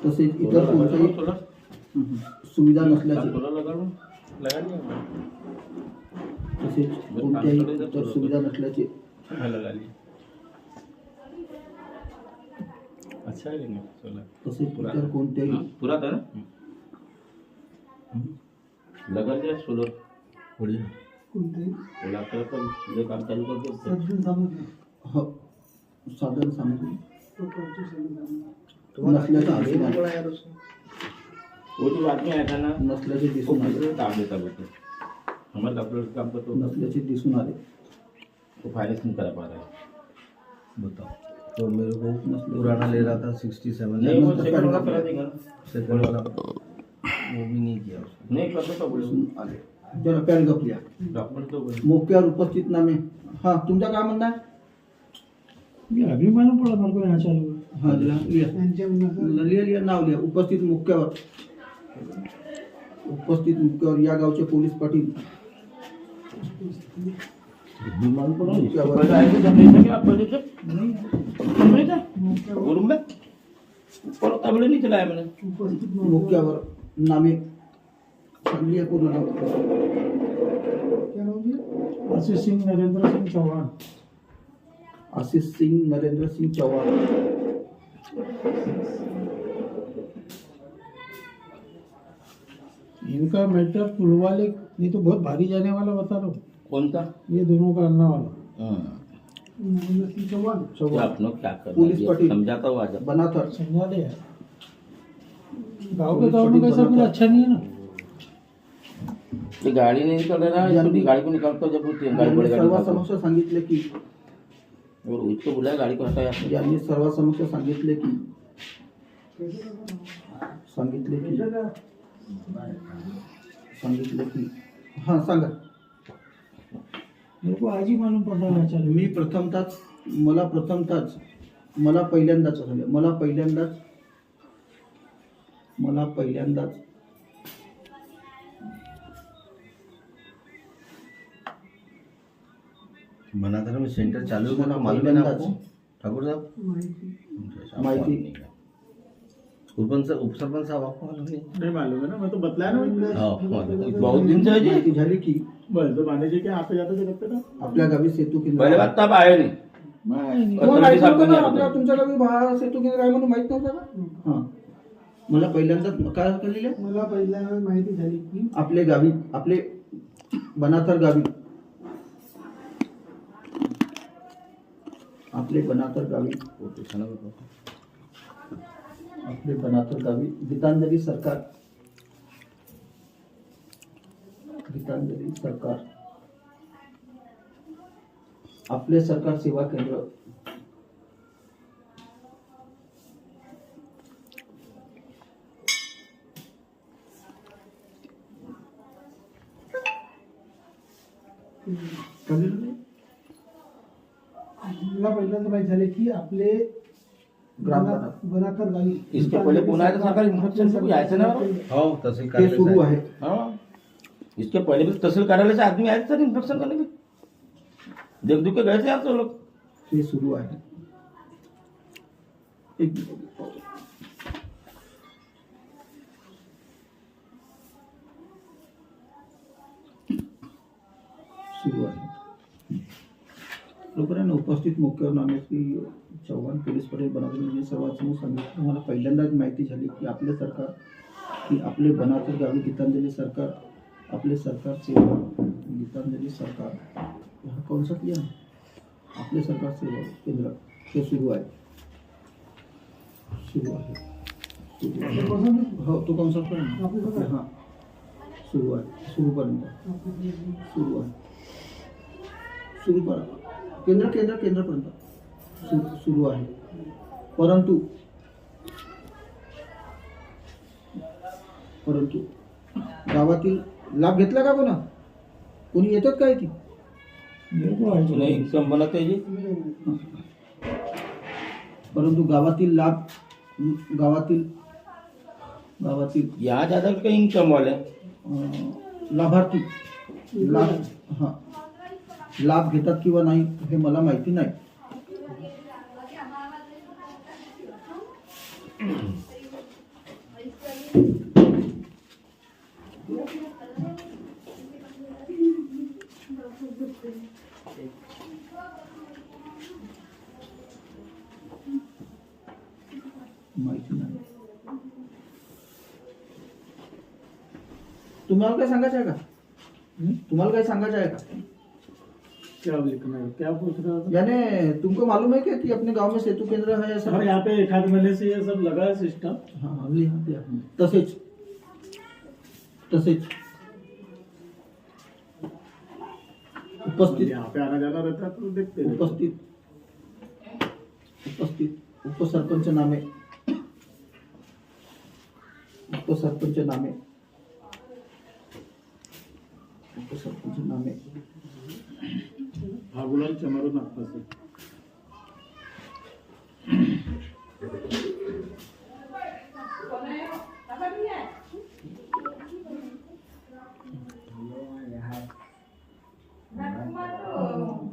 Speaker 4: तसेच इतर कोणत्याही सुविधा नसल्याचे.
Speaker 7: लगा लिया
Speaker 4: तसेच कोणत्याही इतर सुविधा नसल्याचे.
Speaker 7: हाँ, लगा लिया. अच्छा है लेकिन सोलर
Speaker 4: तसेच इतर कोणत्याही
Speaker 2: पूरा था ना. लगा दिया सोलर. बढ़िया. बोला कर ये काम चालू कर दो.
Speaker 4: ह- साधन सामग्री नसल्याचे दिसून आले.
Speaker 2: वो जो आदमी आया था ना,
Speaker 4: नसल्याचे
Speaker 2: वो
Speaker 4: दिसून आले.
Speaker 2: किसी काम देता बोलते. हमारे डॉक्टर काम करते हो,
Speaker 4: नसल्याचे दिसून आले.
Speaker 2: वो फाइनेंस नहीं करा पा रहा है.
Speaker 3: बताओ. तो मेरे को पुराना ले रहा था 67.
Speaker 2: नहीं वो सेकंड वाला करा देगा ना.
Speaker 3: सेकंड वाला वो भी नहीं किया उसने.
Speaker 2: नहीं करते तो बोले.
Speaker 4: दिसून आले. जरा पॅरेग्राफ लिहा.
Speaker 2: डॉक्टर तो बोले.
Speaker 4: मोक्यावर उपस्थित नामे. हा तुमचा काय म्हणणं आहे.
Speaker 5: ये अभी मालूम पड़ा मेरे को यहाँ चालू है.
Speaker 4: हा लिहा लिहा नाव लिहा. उपस्थित मुख्यावर. उपस्थित मुख्यावर या गावचे पोलीस पाटील. मुख्यावर
Speaker 2: पहले आए थे जब नहीं था क्या आप पहले से. नहीं था वो रूम में ऊपर तबले नहीं चलाया मैंने.
Speaker 4: मुख्यावर नामे. लिहा पूर्ण नाव.
Speaker 5: आशीष सिंह नरेंद्र सिंह चौहान.
Speaker 4: आशीष सिंह नरेंद्र सिंह चौहान.
Speaker 5: इनका मैटर पुलवाले नहीं तो बहुत भारी जाने वाला बता रहा हूँ.
Speaker 2: कौन था.
Speaker 5: ये दोनों का अन्ना वाला.
Speaker 2: क्या अपनों क्या करना
Speaker 4: पुलिस
Speaker 2: है,
Speaker 4: पार्टी.
Speaker 2: समझाता हुआ जब.
Speaker 4: बनाथर.
Speaker 5: समझा दे यार. गाँव के गाँव में कैसा कुछ अच्छा नहीं है ना.
Speaker 2: ये गाड़ी नहीं निकल रहा है. इसको गाड़ी को निकालता हूँ जब वो गाड़ी
Speaker 4: यांनी
Speaker 2: बड़े गाड़ी
Speaker 4: सर्वांसमक्ष सांगितले की.
Speaker 2: और उसको बुलाया गाड़ी को हटाया.
Speaker 4: यांनी सर्वांसमक्ष सांगितले की. सांगितले की. हा सांगा.
Speaker 5: मेरे को आज ही मालूम पड़ा यहाँ चालू.
Speaker 4: मी प्रथमताच मला पहिल्यांदाच
Speaker 3: बनाधर में सेंटर चालू होगा ना मालूम है ना आपको ठाकुर साहब.
Speaker 4: माहिती.
Speaker 3: उपसरपंच साहब आपको मालूम नहीं.
Speaker 7: नहीं मालूम है ना. मैं तो बतलाया ना मैंने.
Speaker 3: हाँ मालूम.
Speaker 2: बहुत दिन से है जी.
Speaker 4: माहिती झाली की.
Speaker 7: बस तो माने जी क्या आते जाते थे करते ना.
Speaker 4: आपल्या गावी सेतू केंद्र.
Speaker 2: पहले बात तब आए नहीं.
Speaker 4: तुम्हाला माहित नव्हतं ना आपल्या तुमच्या गावी सेतू केंद्र आहे म्हणून माहित नव्हतं का. हा मला पहिल्यांदाच काय केलेलं.
Speaker 5: मला पहिल्यांदा माहिती झाली की
Speaker 4: आपले गावी आपले बनाथर गावी. आपले बनाथर गावी. आपले बनाथर गावी गीतांजली सरकार. गीतांजली सरकार. आपले सरकार सेवा केंद्र.
Speaker 5: मला पहिल्यांदा माहिती झाले की आपले बनाकर गावी
Speaker 4: इसके पहले पुन्हा आहे तर सरकारी इन्फेक्शन से यायचं ना
Speaker 3: हो तहसील
Speaker 4: ते
Speaker 3: कार्यालय
Speaker 4: सुरू आहे
Speaker 7: हाँ इसके पहले भी तहसील कार्यालय से आदमी आए थे सर इन्फेक्शन करने के देख दुख के गए थे यार तो लोग
Speaker 4: ते सुरू आहे एक मिनिट. सुरू आहे लोकांना उपस्थित मुख्य नामे की चव्हाण पोलीस परेड बनावले म्हणजे सर्वांसमोर सांगितलं तुम्हाला पहिल्यांदाच माहिती झाली की आपले सरकार की आपले बनातर गावी गीतांजली सरकार आपले सरकार सेवा गीतांजली सरकार हा कौन सा किया आपले सरकार सेवा केंद्र ते सुरू आहे सुरू आहे हो तो कौन सा हां सुरू आहे सुरूपर्यंत सुरू आहे सुरू केंद्रपर्यंत सुरू आहे परंतु गावातील लाभ घेतला का कोणी येतात काय ती
Speaker 7: नहीं कम बनाते जी
Speaker 4: परंतु गावातील
Speaker 7: यहाँ ज्यादा कहीं इनकम वाले
Speaker 4: लाभार्थी लाभ घेतात किंवा नाही हे मला माहिती नाही तुम्हाला काय सांगायचं आहे का
Speaker 5: क्या लिखना है, क्या पूछ रहे हो?
Speaker 4: यानी तुमको मालूम है क्या कि अपने गांव में सेतु केंद्र है ऐसा
Speaker 5: हाँ, यहाँ पे 1 आध महीने से ये सब लगा है सिस्टम.
Speaker 4: हाँ लिहा तसेच उपस्थित
Speaker 5: यहाँ पे आना जाना रहता है तो देखते रहते हैं.
Speaker 4: उपस्थित उपसरपंच नामे
Speaker 5: भागुलाल चमारो नागपूर से.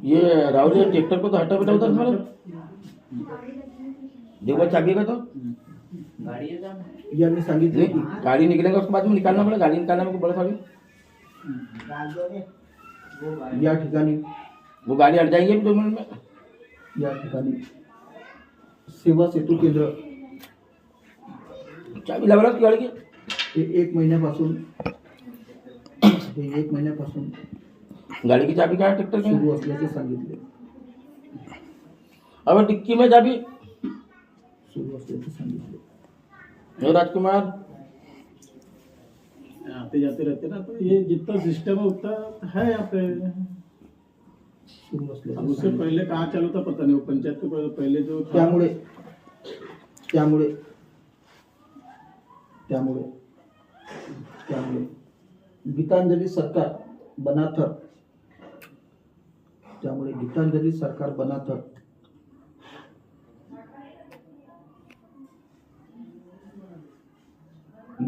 Speaker 7: ये राहुल ट्रैक्टर को तो हटा बेटा उधर तुम्हारे देखो चाबी का तो
Speaker 4: यांनी सांगितले की
Speaker 7: गाड़ी निकलेगा उसके बाद में निकालना पड़ेगा गाड़ी निकालना में बड़ा सारी
Speaker 4: या ठिकाणी
Speaker 7: वो गाड़ी हट जाएगी 2 मिनट में
Speaker 4: या ठिकाणी सेवा सेतु केंद्र
Speaker 7: चाबी लगा उसकी गाड़ी की
Speaker 4: हे 1 महिन्यापासून
Speaker 7: गाड़ी की चाबी क्या है ट्रैक्टर की
Speaker 4: सुरू असल्याचे सांगितले
Speaker 7: अब डिक्की में चाबी
Speaker 4: सुरू असल्याचे सांगितले
Speaker 7: राजकुमार
Speaker 5: आते जाते रहते ना, तो ये जितना सिस्टम है उतना है यहाँ पे.
Speaker 4: सुरू
Speaker 5: अब
Speaker 4: असल्याचे
Speaker 5: उससे पहले कहाँ चालू था पता नहीं. वो पंचायत के पहले जो था,
Speaker 4: त्यामुळे गीतांजली सरकार बनाथर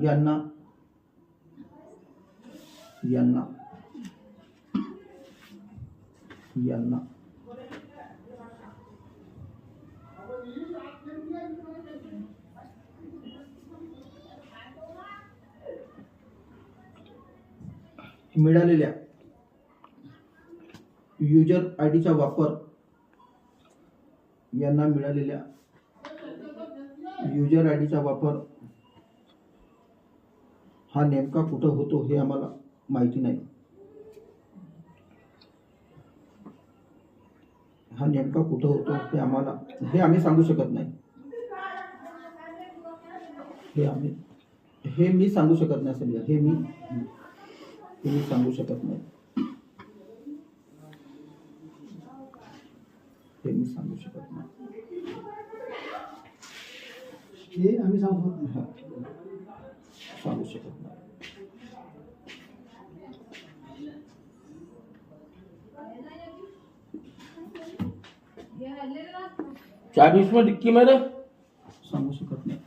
Speaker 4: यांना मिळालेल्या युजर आयडीचा वापर हा नेमका कुठं होतो हे आम्हाला माहिती नाही. हे आम्ही सांगू शकत नाही. हे मी सांगू शकत नाही समजा. हे मी सांगू शकत नाही.
Speaker 5: ये आम्ही सांगतो.
Speaker 4: सांगू शकत नाही.
Speaker 7: चाबी इसमें डिक्की में रे
Speaker 4: सांगू शकत नाही.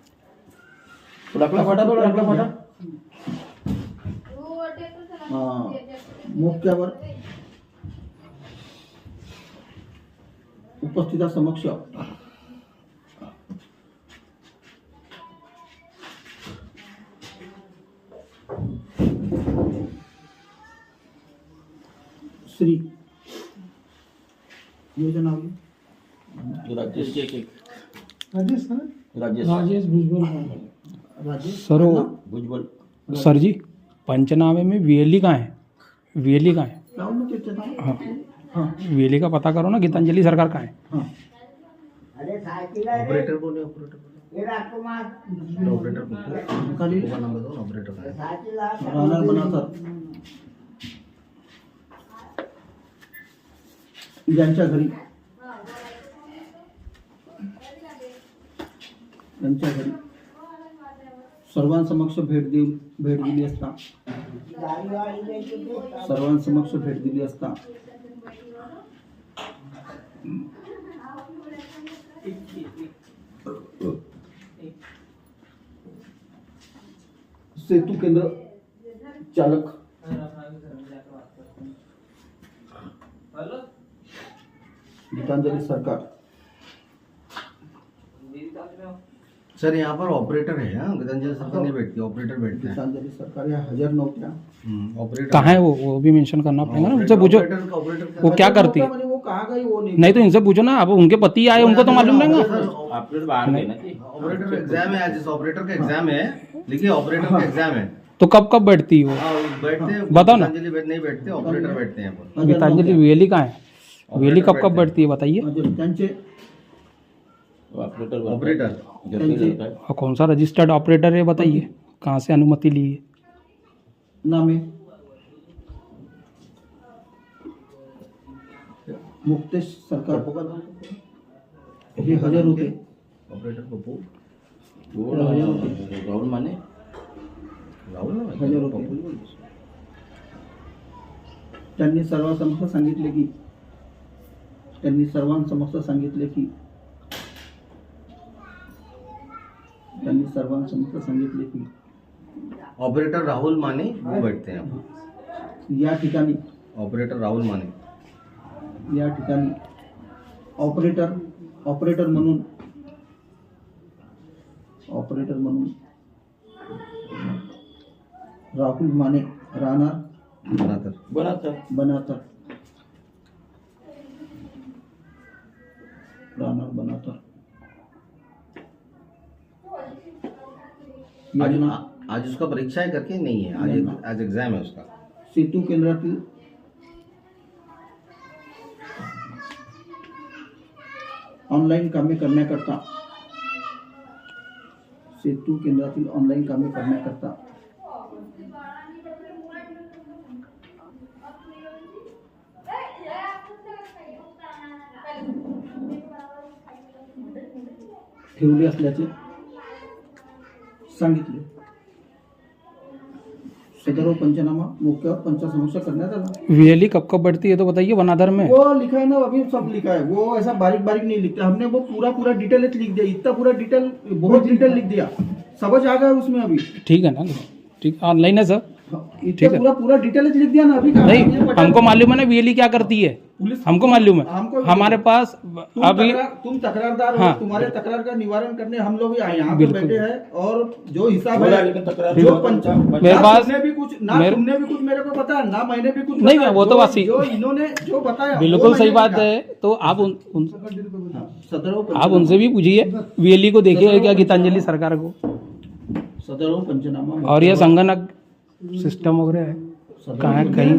Speaker 7: रखला फटा तो रखला फटा
Speaker 4: मुख्यावर उपस्थितासमक्ष श्री योजना
Speaker 7: राजेश
Speaker 5: राजेश है
Speaker 7: राजेश
Speaker 5: राजेश भुजबल
Speaker 4: राजेश
Speaker 2: सर वो
Speaker 7: भुजबल
Speaker 2: सर जी पंचनामे में वीएलई कहाँ है? वीएलई कहाँ है?
Speaker 4: राहुल ने चर्चा था.
Speaker 2: हाँ
Speaker 4: हाँ
Speaker 2: वीएलई का पता करो ना, गीतांजलि सरकार कहाँ है?
Speaker 4: हाँ
Speaker 3: ऑपरेटर बोले ऑपरेटर
Speaker 4: खाली
Speaker 3: नंबर दो ऑपरेटर
Speaker 4: राहणार बनातर यांच्या घरी सर्वांसमक्ष भेट दिली असता सेतू केंद्र चालक गीतांजलि सरकार
Speaker 3: सर यहाँ पर ऑपरेटर है हाँ गीतांजलि सरकार नहीं बैठती ऑपरेटर बैठते हैं
Speaker 4: गीतांजलि सरकार या हजर नव्हत्या.
Speaker 3: ऑपरेटर
Speaker 2: कहाँ है वो भी मेंशन करना पड़ेगा ना. उनसे पूछो
Speaker 3: ऑपरेटर
Speaker 2: वो क्या करती है.
Speaker 4: म्हणजे वो कहा गई वो नहीं.
Speaker 2: नहीं तो इनसे पूछो ना, अब उनके पति आए उनको तो मालूम रहेगा.
Speaker 7: आप लोग बाहर गए ना जी
Speaker 3: ऑपरेटर का एग्जाम है आज इस ऑपरेटर का एग्जाम है. देखिए ऑपरेटर का एग्जाम है.
Speaker 2: तो कब कब बैठती है वो?
Speaker 3: हाँ बैठते हैं
Speaker 2: बताओ ना.
Speaker 3: गीतांजलि नहीं बैठते ऑपरेटर बैठते हैं यहाँ पर.
Speaker 2: गीतांजलि वीएलई कहाँ है? वीएलई कब कब बैठती है बताइए.
Speaker 4: हजर त्यांचे
Speaker 3: ऑपरेटर
Speaker 2: और कौन सा रजिस्टर्ड ऑपरेटर है बताइए, कहाँ से अनुमति ली है?
Speaker 4: नामे मुक्तेश सरकार हे हजर होते.
Speaker 3: ऑपरेटर पप्पू
Speaker 7: राहुल माने
Speaker 3: राहुल ना
Speaker 4: हजर होते. त्यांनी सर्वांसमक्ष सांगितले की
Speaker 3: ऑपरेटर राहुल माने वो बैठते हैं यहाँ पर.
Speaker 4: या ठिकाणी
Speaker 3: ऑपरेटर राहुल माने
Speaker 4: ऑपरेटर म्हणून राहुल माने राहणार बनातर
Speaker 3: आज उसका परीक्षा है करके नहीं है आज एग्जाम है उसका.
Speaker 4: सेतू केंद्रातील ऑनलाईन कामे करण्याकरता ठेवले असल्याचे सांगितले. सदर पंचनामा मुख्य पंचासमक्ष करण्यात आला.
Speaker 2: वीएलई कब कब बैठती है तो बताइए वनाधर में.
Speaker 4: वो लिखा है ना, अभी सब लिखा है. वो ऐसा बारीक बारीक नहीं लिखता. हमने वो पूरा डिटेल लिख दिया. इतना पूरा डिटेल, बहुत डिटेल लिख दिया. समझ आ गया उसमें अभी.
Speaker 2: ठीक है ना, ठीक ऑनलाइन है सर. ठीक है.
Speaker 4: पूरा डिटेल लिख दिया ना अभी.
Speaker 2: नहीं हमको मालूम है ना वीएलई क्या करती है, हमको मालूम है. हमारे पास अभी
Speaker 4: तुम तकरारदार हो.
Speaker 2: हाँ.
Speaker 4: तुम्हारे तकरार का निवारण करने हम लोग यहाँ पे बैठे हैं. और जो हिसाब है जो
Speaker 2: मेरे पास
Speaker 4: तुमने भी कुछ मेरे को पता है ना, मैंने भी कुछ
Speaker 2: नहीं,
Speaker 4: बताया.
Speaker 2: वो तो वासी
Speaker 4: जो इन्होंने जो बताया
Speaker 2: बिल्कुल सही बात है. तो आप आप उनसे भी पूछिए, वीएलई को देखिए क्या गीतांजलि सरकार को.
Speaker 4: सदर पंचनामा
Speaker 2: और ये संगणक सिस्टम वगैरह है कहाँ है कहीं.